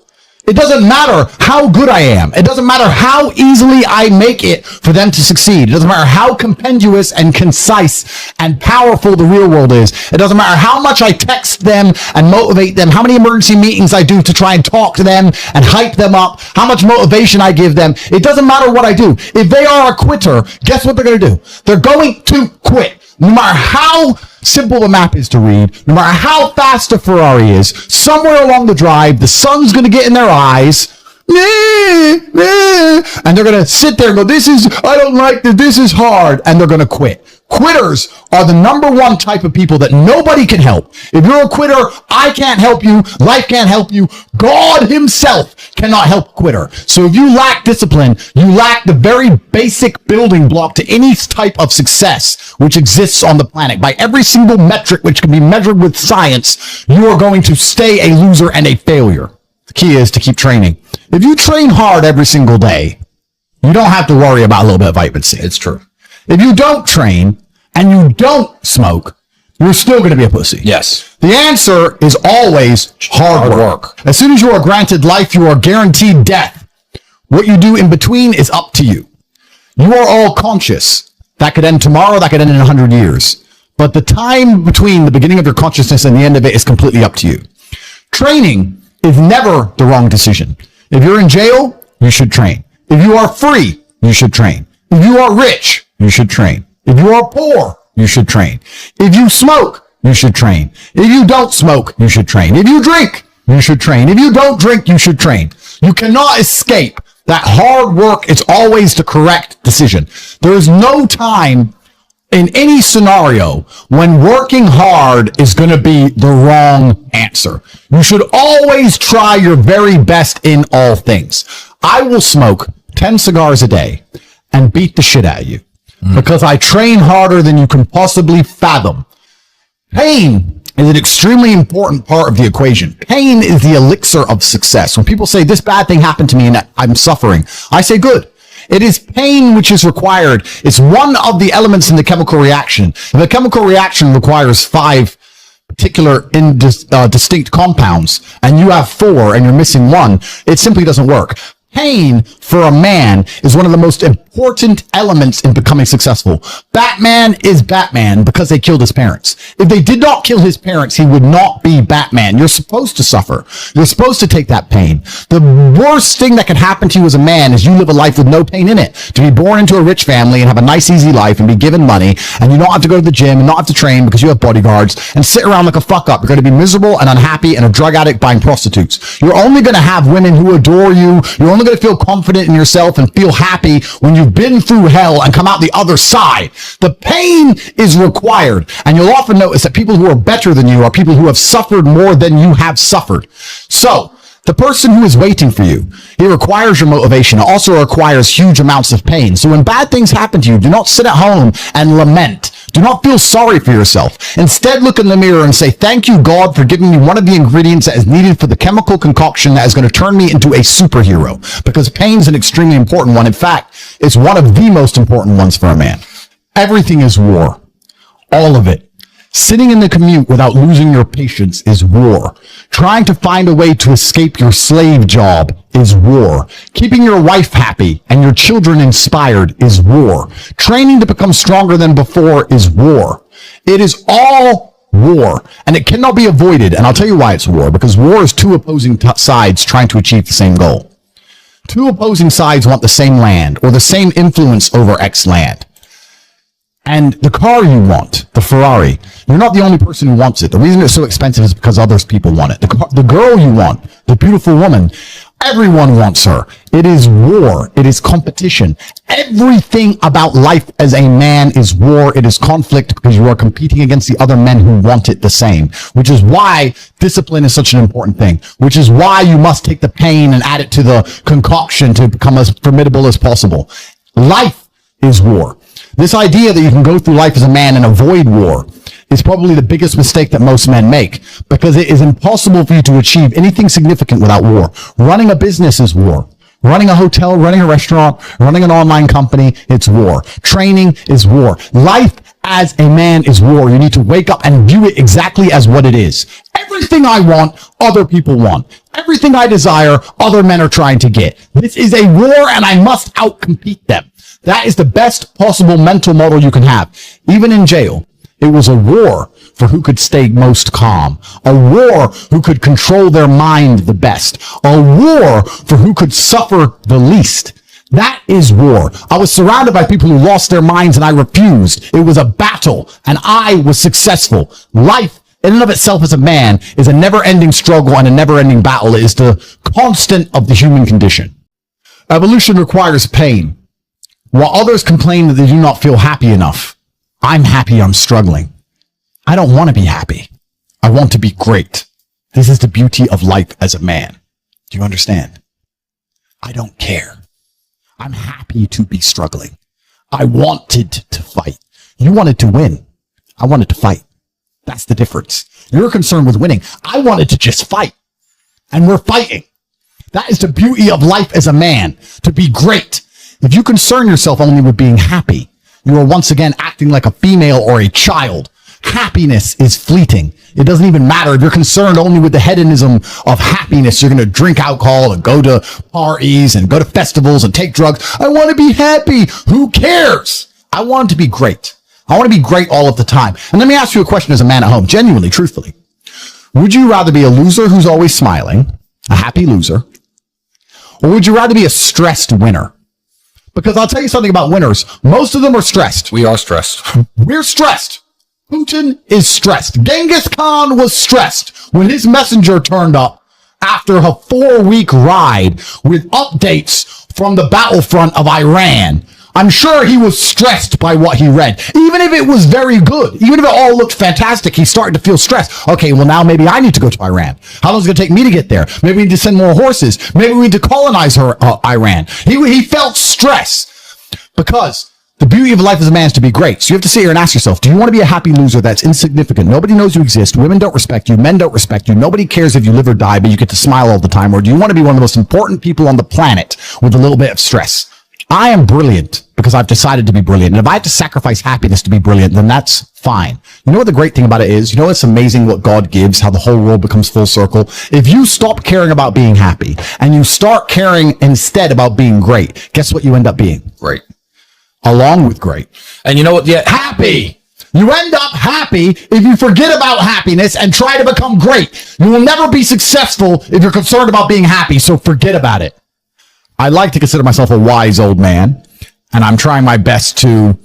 It doesn't matter how good I am. It doesn't matter how easily I make it for them to succeed. It doesn't matter how compendious and concise and powerful the real world is. It doesn't matter how much I text them and motivate them, how many emergency meetings I do to try and talk to them and hype them up, how much motivation I give them. It doesn't matter what I do. If they are a quitter, guess what they're going to do? They're going to quit. No matter how simple a map is to read, no matter how fast a Ferrari is, somewhere along the drive, the sun's going to get in their eyes, and they're going to sit there and go, I don't like this, this is hard, and they're going to quit. Quitters are the number one type of people that nobody can help. If you're a quitter, I can't help you. Life can't help you. God himself cannot help a quitter. So if you lack discipline, you lack the very basic building block to any type of success which exists on the planet. By every single metric which can be measured with science, you are going to stay a loser and a failure. The key is to keep training. If you train hard every single day, you don't have to worry about a little bit of vitamin C. It's true. If you don't train and you don't smoke, you're still going to be a pussy. Yes. The answer is always hard work. As soon as you are granted life, you are guaranteed death. What you do in between is up to you. You are all conscious. That could end tomorrow. That could end in 100 years. But the time between the beginning of your consciousness and the end of it is completely up to you. Training is never the wrong decision. If you're in jail, you should train. If you are free, you should train. If you are rich, you should train. If you are poor, you should train. If you smoke, you should train. If you don't smoke, you should train. If you drink, you should train. If you don't drink, you should train. You cannot escape that hard work is always the correct decision. There is no time in any scenario when working hard is going to be the wrong answer. You should always try your very best in all things. I will smoke 10 cigars a day and beat the shit out of you because I train harder than you can possibly fathom. Pain is an extremely important part of the equation. Pain is the elixir of success. When people say this bad thing happened to me and I'm suffering, I say good. It is pain which is required. It's one of the elements in the chemical reaction. If a chemical reaction requires 5 particular distinct compounds and you have 4 and you're missing 1, it simply doesn't work. Pain for a man is one of the most important elements in becoming successful. Batman is Batman because they killed his parents. If they did not kill his parents, he would not be Batman. You're supposed to suffer. You're supposed to take that pain. The worst thing that can happen to you as a man is you live a life with no pain in it. To be born into a rich family and have a nice, easy life and be given money and you don't have to go to the gym and not have to train because you have bodyguards and sit around like a fuck up. You're going to be miserable and unhappy and a drug addict buying prostitutes. You're only going to have women who adore you. You're only going to feel confident in yourself and feel happy when you've been through hell and come out the other side. The pain is required. And you'll often notice that people who are better than you are people who have suffered more than you have suffered. So The person who is waiting for you, it requires your motivation. It also requires huge amounts of pain. So when bad things happen to you, do not sit at home and lament. Do not feel sorry for yourself. Instead, look in the mirror and say, thank you, God, for giving me one of the ingredients that is needed for the chemical concoction that is going to turn me into a superhero. Because pain is an extremely important one. In fact, it's one of the most important ones for a man. Everything is war. All of it. Sitting in the commute without losing your patience is war. Trying to find a way to escape your slave job is war. Keeping your wife happy and your children inspired is war. Training to become stronger than before is war. It is all war, and it cannot be avoided. And I'll tell you why it's war, because war is two opposing sides trying to achieve the same goal. Two opposing sides want the same land or the same influence over X land. And the car you want, the Ferrari, you're not the only person who wants it. The reason it's so expensive is because others people want it. The girl you want, the beautiful woman, everyone wants her. It is war. It is competition. Everything about life as a man is war. It is conflict because you are competing against the other men who want it the same, which is why discipline is such an important thing, which is why you must take the pain and add it to the concoction to become as formidable as possible. Life is war. This idea that you can go through life as a man and avoid war is probably the biggest mistake that most men make, because it is impossible for you to achieve anything significant without war. Running a business is war. Running a hotel, running a restaurant, running an online company, it's war. Training is war. Life as a man is war. You need to wake up and view it exactly as what it is. Everything I want, other people want. Everything I desire, other men are trying to get. This is a war, and I must outcompete them. That is the best possible mental model you can have. Even in jail, it was a war for who could stay most calm. A war who could control their mind the best. A war for who could suffer the least. That is war. I was surrounded by people who lost their minds and I refused. It was a battle and I was successful. Life in and of itself as a man is a never-ending struggle and a never-ending battle. It is the constant of the human condition. Evolution requires pain. While others complain that they do not feel happy enough, I'm happy I'm struggling. I don't want to be happy. I want to be great. This is the beauty of life as a man. Do you understand? I don't care. I'm happy to be struggling. I wanted to fight. You wanted to win. I wanted to fight. That's the difference. You're concerned with winning. I wanted to just fight. And we're fighting. That is the beauty of life as a man, to be great. If you concern yourself only with being happy, you are once again acting like a female or a child. Happiness is fleeting. It doesn't even matter. If you're concerned only with the hedonism of happiness, you're going to drink alcohol and go to parties and go to festivals and take drugs. I want to be happy. Who cares? I want to be great. I want to be great all of the time. And let me ask you a question as a man at home, genuinely, truthfully. Would you rather be a loser who's always smiling, a happy loser, or would you rather be a stressed winner? Because I'll tell you something about winners. Most of them are stressed. We are stressed. We're stressed. Putin is stressed. Genghis Khan was stressed when his messenger turned up after a 4-week ride with updates from the battlefront of Iran. I'm sure he was stressed by what he read. Even if it was very good, even if it all looked fantastic, he started to feel stressed. Okay, well now maybe I need to go to Iran. How long is it going to take me to get there? Maybe we need to send more horses. Maybe we need to colonize Iran. He felt stress because the beauty of life as a man is to be great. So you have to sit here and ask yourself, do you want to be a happy loser that's insignificant? Nobody knows you exist. Women don't respect you. Men don't respect you. Nobody cares if you live or die, but you get to smile all the time. Or do you want to be one of the most important people on the planet with a little bit of stress? I am brilliant because I've decided to be brilliant. And if I have to sacrifice happiness to be brilliant, then that's fine. You know what the great thing about it is? You know, it's amazing what God gives, how the whole world becomes full circle. If you stop caring about being happy and you start caring instead about being great, guess what you end up being? Great. Along with great. And you know what? Yeah. Happy. You end up happy if you forget about happiness and try to become great. You will never be successful if you're concerned about being happy, so forget about it. I like to consider myself a wise old man, and I'm trying my best to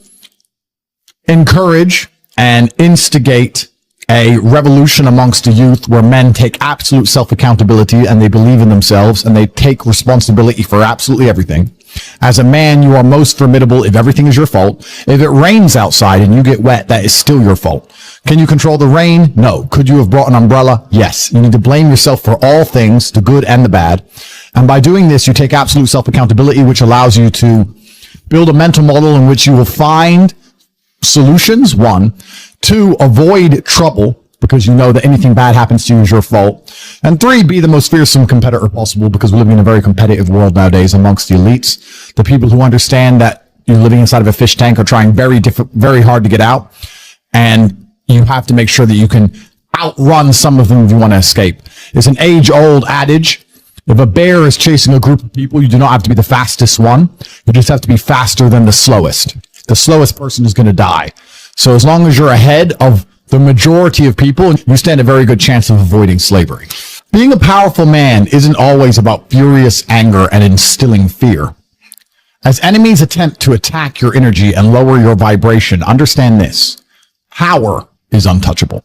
encourage and instigate a revolution amongst the youth where men take absolute self-accountability and they believe in themselves and they take responsibility for absolutely everything. As a man, you are most formidable if everything is your fault. If it rains outside and you get wet, that is still your fault. Can you control the rain? No. Could you have brought an umbrella? Yes. You need to blame yourself for all things, the good and the bad. And by doing this, you take absolute self-accountability, which allows you to build a mental model in which you will find solutions, 1. 2, avoid trouble, because you know that anything bad happens to you is your fault. And 3, be the most fearsome competitor possible, because we're living in a very competitive world nowadays amongst the elites. The people who understand that you're living inside of a fish tank are trying very hard to get out. And you have to make sure that you can outrun some of them if you want to escape. It's an age-old adage. If a bear is chasing a group of people, you do not have to be the fastest one. You just have to be faster than the slowest. The slowest person is going to die. So as long as you're ahead of the majority of people, you stand a very good chance of avoiding slavery. Being a powerful man isn't always about furious anger and instilling fear. As enemies attempt to attack your energy and lower your vibration, understand this. Power is untouchable.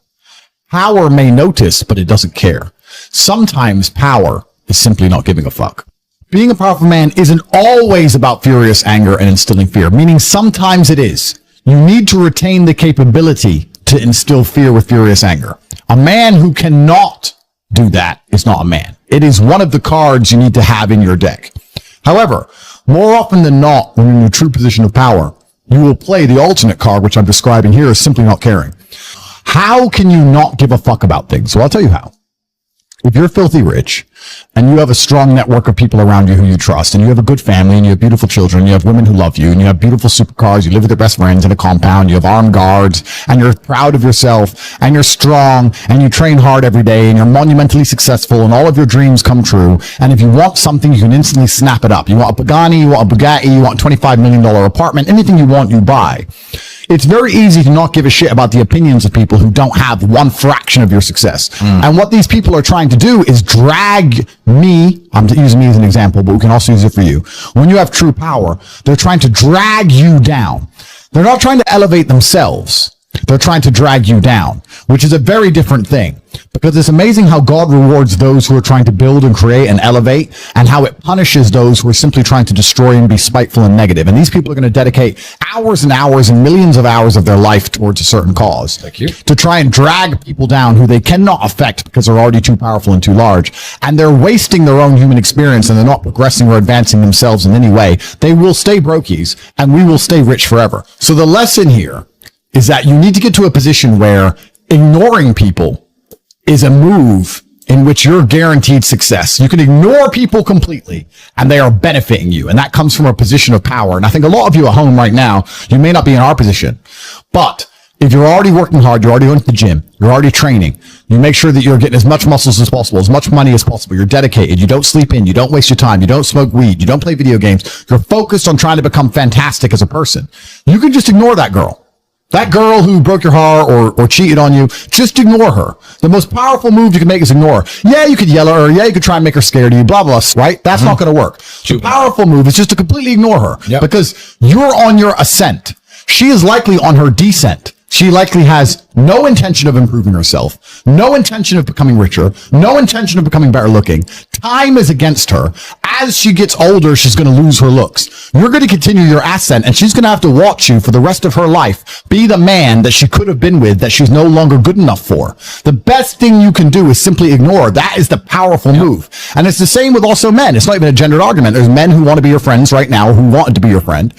Power may notice, but it doesn't care. Sometimes power is simply not giving a fuck. Being a powerful man isn't always about furious anger and instilling fear, meaning sometimes it is. You need to retain the capability to instill fear with furious anger. A man who cannot do that is not a man. It is one of the cards you need to have in your deck. However, more often than not, when you're in a true position of power, you will play the alternate card, which I'm describing here, is simply not caring. How can you not give a fuck about things? So I'll tell you how. If you're filthy rich and you have a strong network of people around you who you trust, and you have a good family, and you have beautiful children, you have women who love you, and you have beautiful supercars, you live with your best friends in a compound, you have armed guards, and you're proud of yourself, and you're strong, and you train hard every day, and you're monumentally successful, and all of your dreams come true, and if you want something, you can instantly snap it up. You want a Pagani, you want a Bugatti, you want a $25 million apartment, anything you want, you buy. It's very easy to not give a shit about the opinions of people who don't have one fraction of your success. And what these people are trying to do is drag me, I'm using me as an example, but we can also use it for you. When you have true power, they're trying to drag you down. They're not trying to elevate themselves. They're trying to drag you down, which is a very different thing, because it's amazing how God rewards those who are trying to build and create and elevate, and how it punishes those who are simply trying to destroy and be spiteful and negative. And these people are going to dedicate hours and hours and millions of hours of their life towards a certain cause. Thank you. To try and drag people down who they cannot affect because they're already too powerful and too large. And they're wasting their own human experience, and they're not progressing or advancing themselves in any way. They will stay brokies, and we will stay rich forever. So the lesson here is that you need to get to a position where ignoring people is a move in which you're guaranteed success. You can ignore people completely and they are benefiting you. And that comes from a position of power. And I think a lot of you at home right now, you may not be in our position, but if you're already working hard, you're already going to the gym, you're already training, you make sure that you're getting as much muscles as possible, as much money as possible, you're dedicated, you don't sleep in, you don't waste your time, you don't smoke weed, you don't play video games, you're focused on trying to become fantastic as a person. You can just ignore that girl. That girl who broke your heart or cheated on you, just ignore her. The most powerful move you can make is ignore her. Yeah, you could yell at her. Yeah, you could try and make her scared of you, blah, blah, right? That's not going to work. The powerful move is just to completely ignore her because you're on your ascent. She is likely on her descent. She likely has no intention of improving herself, no intention of becoming richer, no intention of becoming better looking. Time is against her. As she gets older, she's going to lose her looks. You're going to continue your ascent, and she's going to have to watch you for the rest of her life be the man that she could have been with that she's no longer good enough for. The best thing you can do is simply ignore. That is the powerful move. And it's the same with also men. It's not even a gendered argument. There's men who want to be your friends right now, who wanted to be your friend,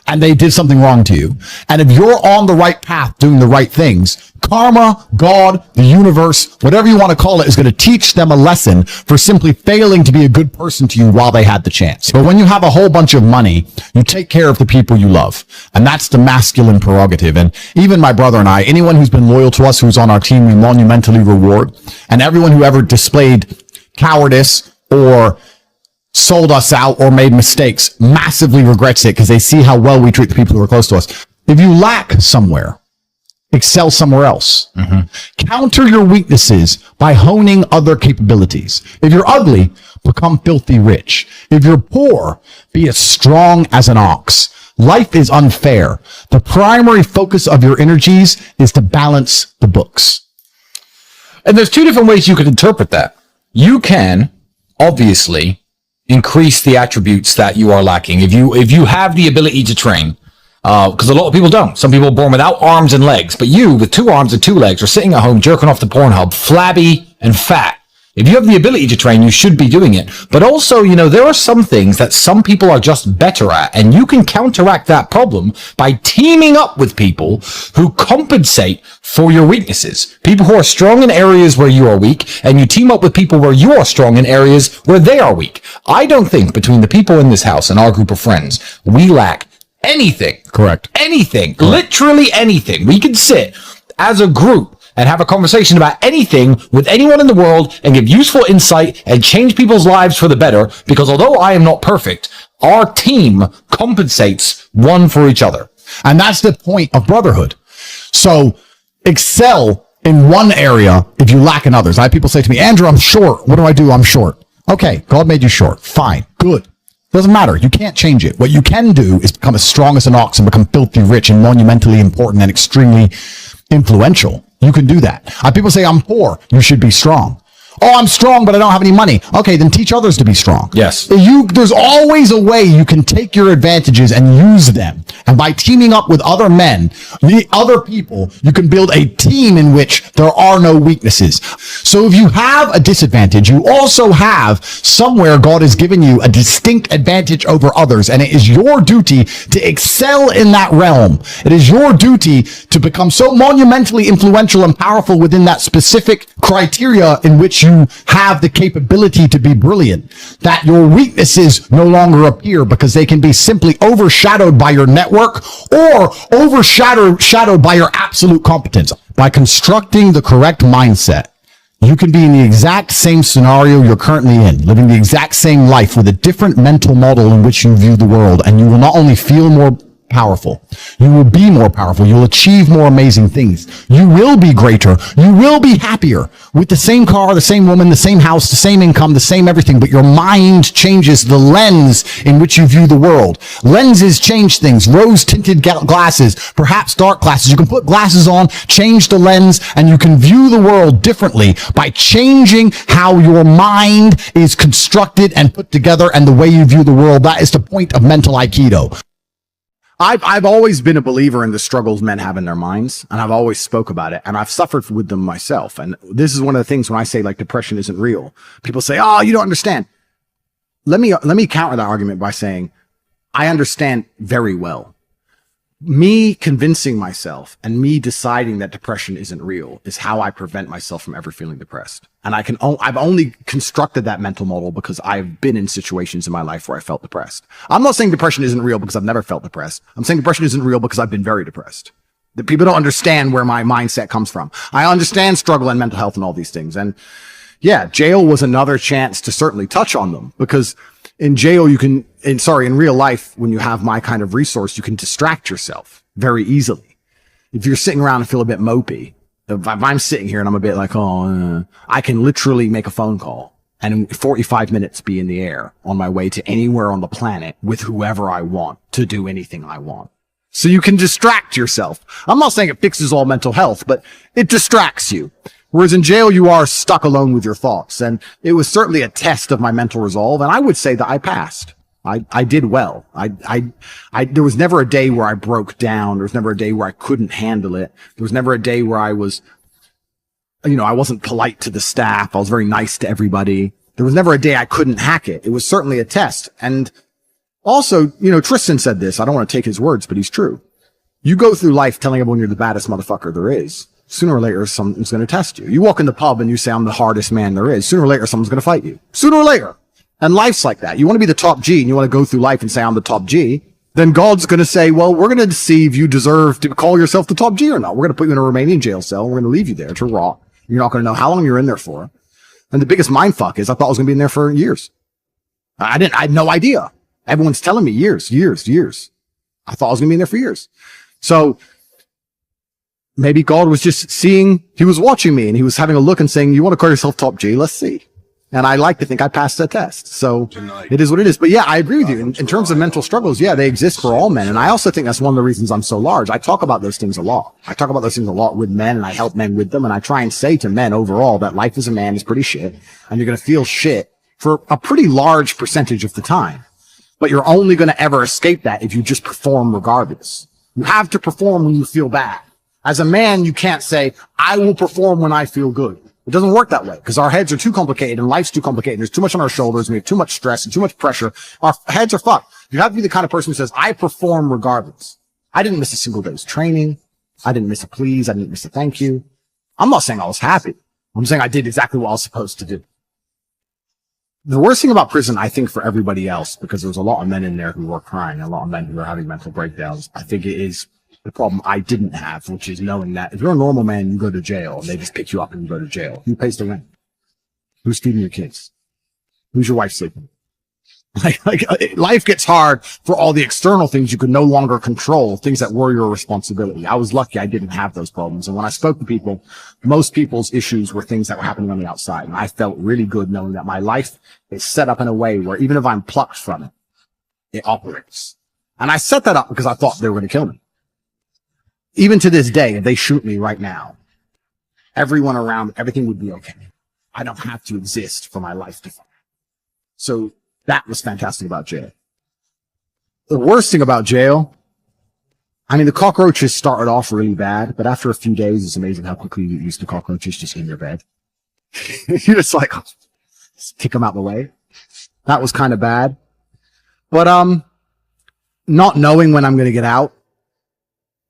and they did something wrong to you. And if you're on the right path doing the right things, karma, God, the universe, whatever you want to call it, is going to teach them a lesson for simply failing to be a good person to you while they had the chance. But when you have a whole bunch of money, you take care of the people you love. And that's the masculine prerogative. And even my brother and I, anyone who's been loyal to us, who's on our team, we monumentally reward. And everyone who ever displayed cowardice or sold us out or made mistakes massively regrets it because they see how well we treat the people who are close to us. If you lack somewhere, excel somewhere else. Counter your weaknesses by honing other capabilities. If you're ugly, become filthy rich. If you're poor, be as strong as an ox. Life is unfair. The primary focus of your energies is to balance the books. And there's two different ways you could interpret that. You can, obviously, increase the attributes that you are lacking. If you have the ability to train, because a lot of people don't. Some people are born without arms and legs, but you, with 2 arms and 2 legs, are sitting at home jerking off the Pornhub, flabby and fat. If you have the ability to train, you should be doing it. But also, there are some things that some people are just better at, and you can counteract that problem by teaming up with people who compensate for your weaknesses. People who are strong in areas where you are weak, and you team up with people where you are strong in areas where they are weak. I don't think between the people in this house and our group of friends, we lack anything. Correct. Anything. Correct. Literally anything. We can sit as a group and have a conversation about anything with anyone in the world and give useful insight and change people's lives for the better, because although I am not perfect, our team compensates one for each other. And that's the point of brotherhood. So excel in one area if you lack in others. I have people say to me, Andrew, I'm short. What do? I'm short. Okay, God made you short. Fine. Good. Doesn't matter. You can't change it. What you can do is become as strong as an ox and become filthy rich and monumentally important and extremely influential. You can do that. People say, I'm poor. You should be strong. Oh, I'm strong, but I don't have any money. Okay, then teach others to be strong. Yes. There's always a way you can take your advantages and use them. And by teaming up with other men, other people, you can build a team in which there are no weaknesses. So if you have a disadvantage, you also have somewhere God has given you a distinct advantage over others. And it is your duty to excel in that realm. It is your duty to become so monumentally influential and powerful within that specific criteria in which you have the capability to be brilliant, that your weaknesses no longer appear because they can be simply overshadowed by your network or overshadowed by your absolute competence. By constructing the correct mindset, you can be in the exact same scenario you're currently in, living the exact same life with a different mental model in which you view the world, and you will not only feel more powerful, you will be more powerful, you'll achieve more amazing things, you will be greater, you will be happier with the same car, the same woman, the same house, the same income, the same everything, but your mind changes the lens in which you view the world. Lenses change things. Rose tinted glasses, perhaps dark glasses. You can put glasses on, change the lens, and you can view the world differently by changing how your mind is constructed and put together and the way you view the world. That is the point of mental Aikido. I've always been a believer in the struggles men have in their minds, and I've always spoke about it, and I've suffered with them myself. And this is one of the things when I say like depression isn't real, people say, oh, you don't understand. Let me counter that argument by saying I understand very well. Me convincing myself and me deciding that depression isn't real is how I prevent myself from ever feeling depressed. And I've only constructed that mental model because I've been in situations in my life where I felt depressed. I'm not saying depression isn't real because I've never felt depressed. I'm saying depression isn't real because I've been very depressed. That people don't understand where my mindset comes from. I understand struggle and mental health and all these things. And yeah, jail was another chance to certainly touch on them, because in jail, in real life, when you have my kind of resource, you can distract yourself very easily. If you're sitting around and feel a bit mopey, if I'm sitting here and I'm a bit like, I can literally make a phone call and in 45 minutes be in the air on my way to anywhere on the planet with whoever I want to do anything I want. So you can distract yourself. I'm not saying it fixes all mental health, but it distracts you. Whereas in jail, you are stuck alone with your thoughts. And it was certainly a test of my mental resolve. And I would say that I passed. I did well. There was never a day where I broke down. There was never a day where I couldn't handle it. There was never a day where I was, I wasn't polite to the staff. I was very nice to everybody. There was never a day I couldn't hack it. It was certainly a test. And also, Tristan said this. I don't want to take his words, but he's true. You go through life telling everyone you're the baddest motherfucker there is. Sooner or later, someone's going to test you. You walk in the pub and you say, I'm the hardest man there is. Sooner or later, someone's going to fight you. Sooner or later. And life's like that. You want to be the top G and you want to go through life and say, I'm the top G. Then God's going to say, well, we're going to see if you deserve to call yourself the top G or not. We're going to put you in a Romanian jail cell. We're going to leave you there to rot. You're not going to know how long you're in there for. And the biggest mindfuck is I thought I was going to be in there for years. I had no idea. Everyone's telling me years. I thought I was going to be in there for years. So maybe God was just seeing, he was watching me and he was having a look and saying, you want to call yourself top G? Let's see. And I like to think I passed that test. So it is what it is. But yeah, I agree with you. In terms of mental struggles, yeah, they exist for all men. And I also think that's one of the reasons I'm so large. I talk about those things a lot. I talk about those things a lot with men and I help men with them. And I try and say to men overall that life as a man is pretty shit. And you're going to feel shit for a pretty large percentage of the time. But you're only going to ever escape that if you just perform regardless. You have to perform when you feel bad. As a man, you can't say, I will perform when I feel good. It doesn't work that way because our heads are too complicated and life's too complicated. There's too much on our shoulders and we have too much stress and too much pressure. Our heads are fucked. You have to be the kind of person who says, I perform regardless. I didn't miss a single day's training. I didn't miss a please. I didn't miss a thank you. I'm not saying I was happy. I'm saying I did exactly what I was supposed to do. The worst thing about prison, I think, for everybody else, because there was a lot of men in there who were crying, a lot of men who were having mental breakdowns, I think it is the problem I didn't have, which is knowing that if you're a normal man, you go to jail and they just pick you up and you go to jail. Who pays the rent? Who's feeding your kids? Who's your wife sleeping? Like life gets hard for all the external things you could no longer control, things that were your responsibility. I was lucky I didn't have those problems. And when I spoke to people, most people's issues were things that were happening on the outside. And I felt really good knowing that my life is set up in a way where even if I'm plucked from it, it operates. And I set that up because I thought they were going to kill me. Even to this day, if they shoot me right now, everyone around, everything would be okay. I don't have to exist for my life to fall. So that was fantastic about jail. The worst thing about jail, I mean, the cockroaches started off really bad, but after a few days, it's amazing how quickly you get used to cockroaches just in your bed. You're just like, just kick them out the way. That was kind of bad. But, not knowing when I'm going to get out,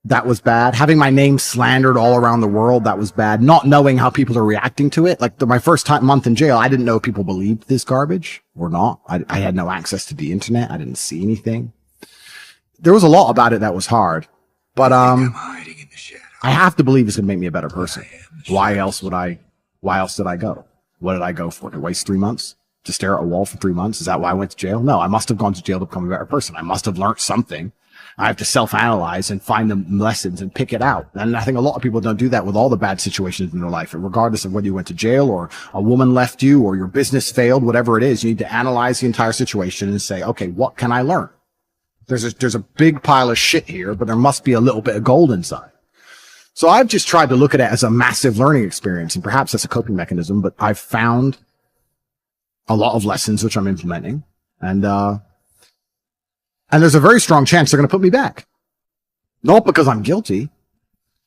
that was bad. Having my name slandered all around the world, that was bad. Not knowing how people are reacting to it. Like my first month in jail, I didn't know if people believed this garbage or not. I had no access to the internet. I didn't see anything. There was a lot about it that was hard, but, I have to believe it's going to make me a better person. Why else did I go? What did I go for? To waste 3 months? To stare at a wall for 3 months? Is that why I went to jail? No, I must have gone to jail to become a better person. I must have learned something. I have to self-analyze and find the lessons and pick it out. And I think a lot of people don't do that with all the bad situations in their life. And regardless of whether you went to jail or a woman left you or your business failed, whatever it is, you need to analyze the entire situation and say, okay, what can I learn? There's a big pile of shit here, but there must be a little bit of gold inside. So I've just tried to look at it as a massive learning experience, and perhaps that's a coping mechanism, but I've found a lot of lessons which I'm implementing. And there's a very strong chance they're going to put me back. Not because I'm guilty,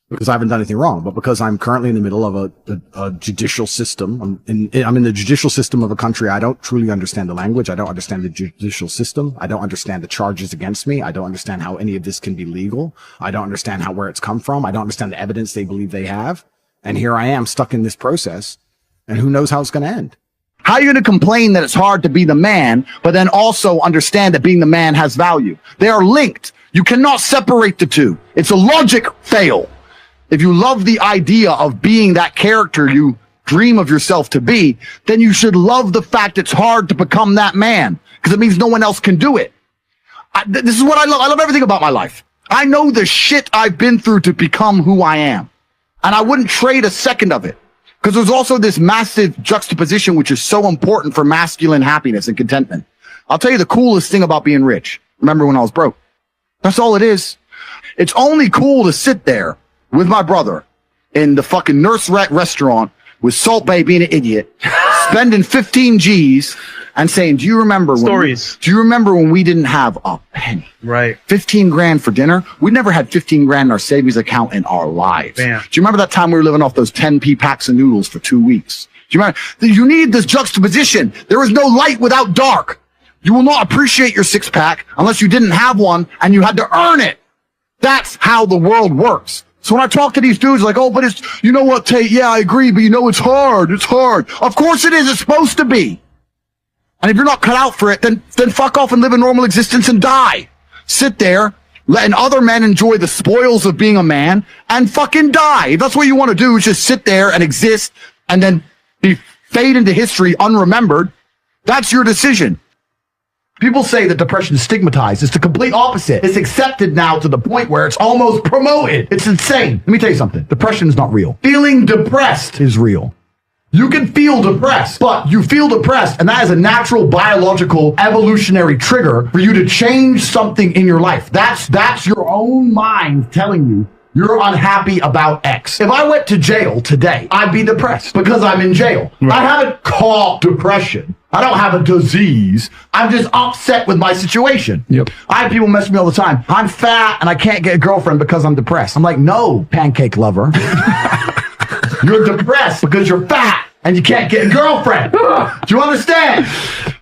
because I haven't done anything wrong, but because I'm currently in the middle of a judicial system. I'm in the judicial system of a country. I don't truly understand the language. I don't understand the judicial system. I don't understand the charges against me. I don't understand how any of this can be legal. I don't understand where it's come from. I don't understand the evidence they believe they have. And here I am stuck in this process, and who knows how it's going to end. How are you going to complain that it's hard to be the man, but then also understand that being the man has value? They are linked. You cannot separate the two. It's a logic fail. If you love the idea of being that character you dream of yourself to be, then you should love the fact it's hard to become that man, because it means no one else can do it. This is what I love. I love everything about my life. I know the shit I've been through to become who I am, and I wouldn't trade a second of it. Because there's also this massive juxtaposition, which is so important for masculine happiness and contentment. I'll tell you the coolest thing about being rich. Remember when I was broke? That's all it is. It's only cool to sit there with my brother in the fucking Nurse Rat restaurant with Salt Bae being an idiot, spending 15 G's and saying, do you remember when we didn't have a penny? Right. 15 grand for dinner? We never had 15 grand in our savings account in our lives. Bam. Do you remember that time we were living off those 10p packs of noodles for 2 weeks? Do you remember? You need this juxtaposition. There is no light without dark. You will not appreciate your six pack unless you didn't have one and you had to earn it. That's how the world works. So when I talk to these dudes like, oh, but it's, you know what, Tate? Yeah, I agree, but you know, it's hard. It's hard. Of course it is. It's supposed to be. And if you're not cut out for it, then fuck off and live a normal existence and die. Sit there, letting other men enjoy the spoils of being a man, and fucking die. If that's what you want to do, is just sit there and exist and then fade into history unremembered. That's your decision. People say that depression is stigmatized. It's the complete opposite. It's accepted now to the point where it's almost promoted. It's insane. Let me tell you something. Depression is not real. Feeling depressed is real. You can feel depressed, but you feel depressed, and that is a natural biological evolutionary trigger for you to change something in your life. That's your own mind telling you you're unhappy about X. If I went to jail today, I'd be depressed because I'm in jail. Right. I haven't caught depression. I don't have a disease. I'm just upset with my situation. Yep. I have people mess with me all the time. I'm fat and I can't get a girlfriend because I'm depressed. I'm like, no, pancake lover. You're depressed because you're fat and you can't get a girlfriend. Do you understand?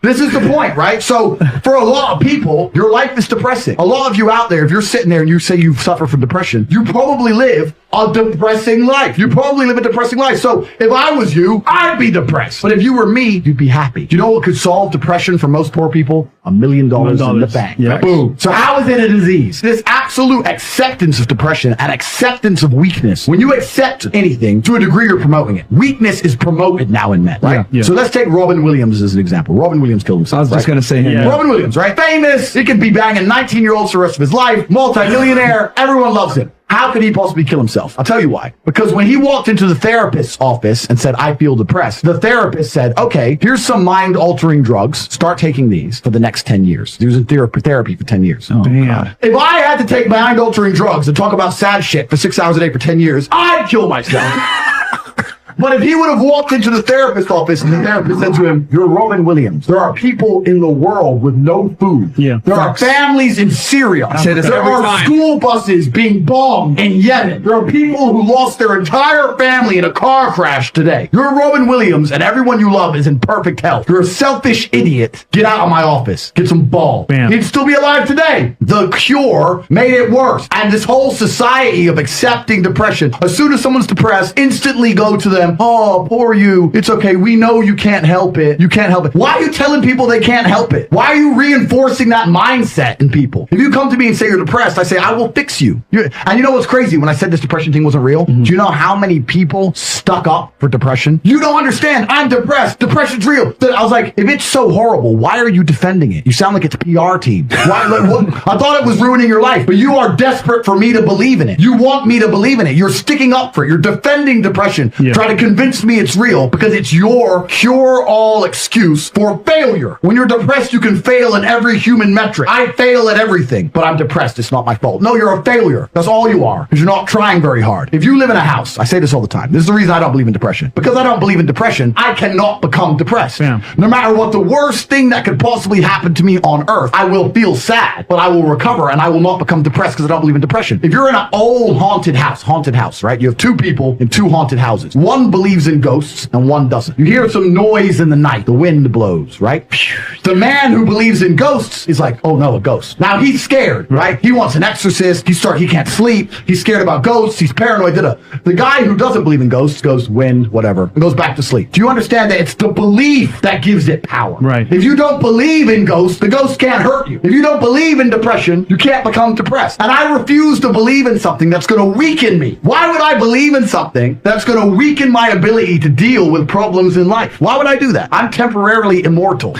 This is the point, right? So for a lot of people, your life is depressing. A lot of you out there, if you're sitting there and you say you suffer from depression, you probably live a depressing life. You probably live a depressing life. So if I was you, I'd be depressed. But if you were me, you'd be happy. Do you know what could solve depression for most poor people? $1 million in the bank. Yeah. Boom. So how is it a disease? This absolute acceptance of depression and acceptance of weakness. When you accept anything, to a degree, you're promoting it. Weakness is promoted now in men, right? Yeah. So let's take Robin Williams as an example. Robin Williams killed himself. I was just going to say him. Robin Williams, right? Famous. He could be banging 19-year-olds for the rest of his life. Multi-millionaire. Everyone loves him. How could he possibly kill himself? I'll tell you why. Because when he walked into the therapist's office and said, I feel depressed, the therapist said, okay, here's some mind-altering drugs. Start taking these for the next 10 years. He was in therapy for 10 years. Oh, God. If I had to take mind-altering drugs and talk about sad shit for 6 hours a day for 10 years, I'd kill myself. But if he would have walked into the therapist's office and the therapist said to him, you're Robin Williams. There are people in the world with no food. Yeah. There are families in Syria. say this There every are time. school buses being bombed in Yemen. There are people who lost their entire family in a car crash today. You're Robin Williams and everyone you love is in perfect health. You're a selfish idiot. Get out of my office. Get some ball. Bam. He'd still be alive today. The cure made it worse. And this whole society of accepting depression, as soon as someone's depressed, instantly go to them, oh, poor you. It's okay. We know you can't help it. You can't help it. Why are you telling people they can't help it? Why are you reinforcing that mindset in people? If you come to me and say you're depressed, I say, I will fix you. And you know what's crazy? When I said this depression thing wasn't real, do you know how many people stuck up for depression? You don't understand. I'm depressed. Depression's real. I was like, if it's so horrible, why are you defending it? You sound like it's a PR team. Why? I thought it was ruining your life, but you are desperate for me to believe in it. You want me to believe in it. You're sticking up for it. You're defending depression. Yeah. Trying to convince me it's real because it's your cure-all excuse for failure. When you're depressed, you can fail in every human metric. I fail at everything, but I'm depressed. It's not my fault. No, you're a failure. That's all you are, because you're not trying very hard. If you live in a house, I say this all the time. This is the reason I don't believe in depression. Because I don't believe in depression, I cannot become depressed. Yeah. No matter what the worst thing that could possibly happen to me on earth, I will feel sad, but I will recover and I will not become depressed because I don't believe in depression. If you're in an old haunted house, right? You have two people in two haunted houses. One believes in ghosts and one doesn't. You hear some noise in the night. The wind blows, right? The man who believes in ghosts is like, oh no, a ghost. Now he's scared, right? He wants an exorcist. He can't sleep. He's scared about ghosts. He's paranoid. The guy who doesn't believe in ghosts goes, wind, whatever, and goes back to sleep. Do you understand that it's the belief that gives it power? Right. If you don't believe in ghosts, the ghost can't hurt you. If you don't believe in depression, you can't become depressed. And I refuse to believe in something that's going to weaken me. Why would I believe in something that's going to weaken my ability to deal with problems in life? Why would I do that? I'm temporarily immortal.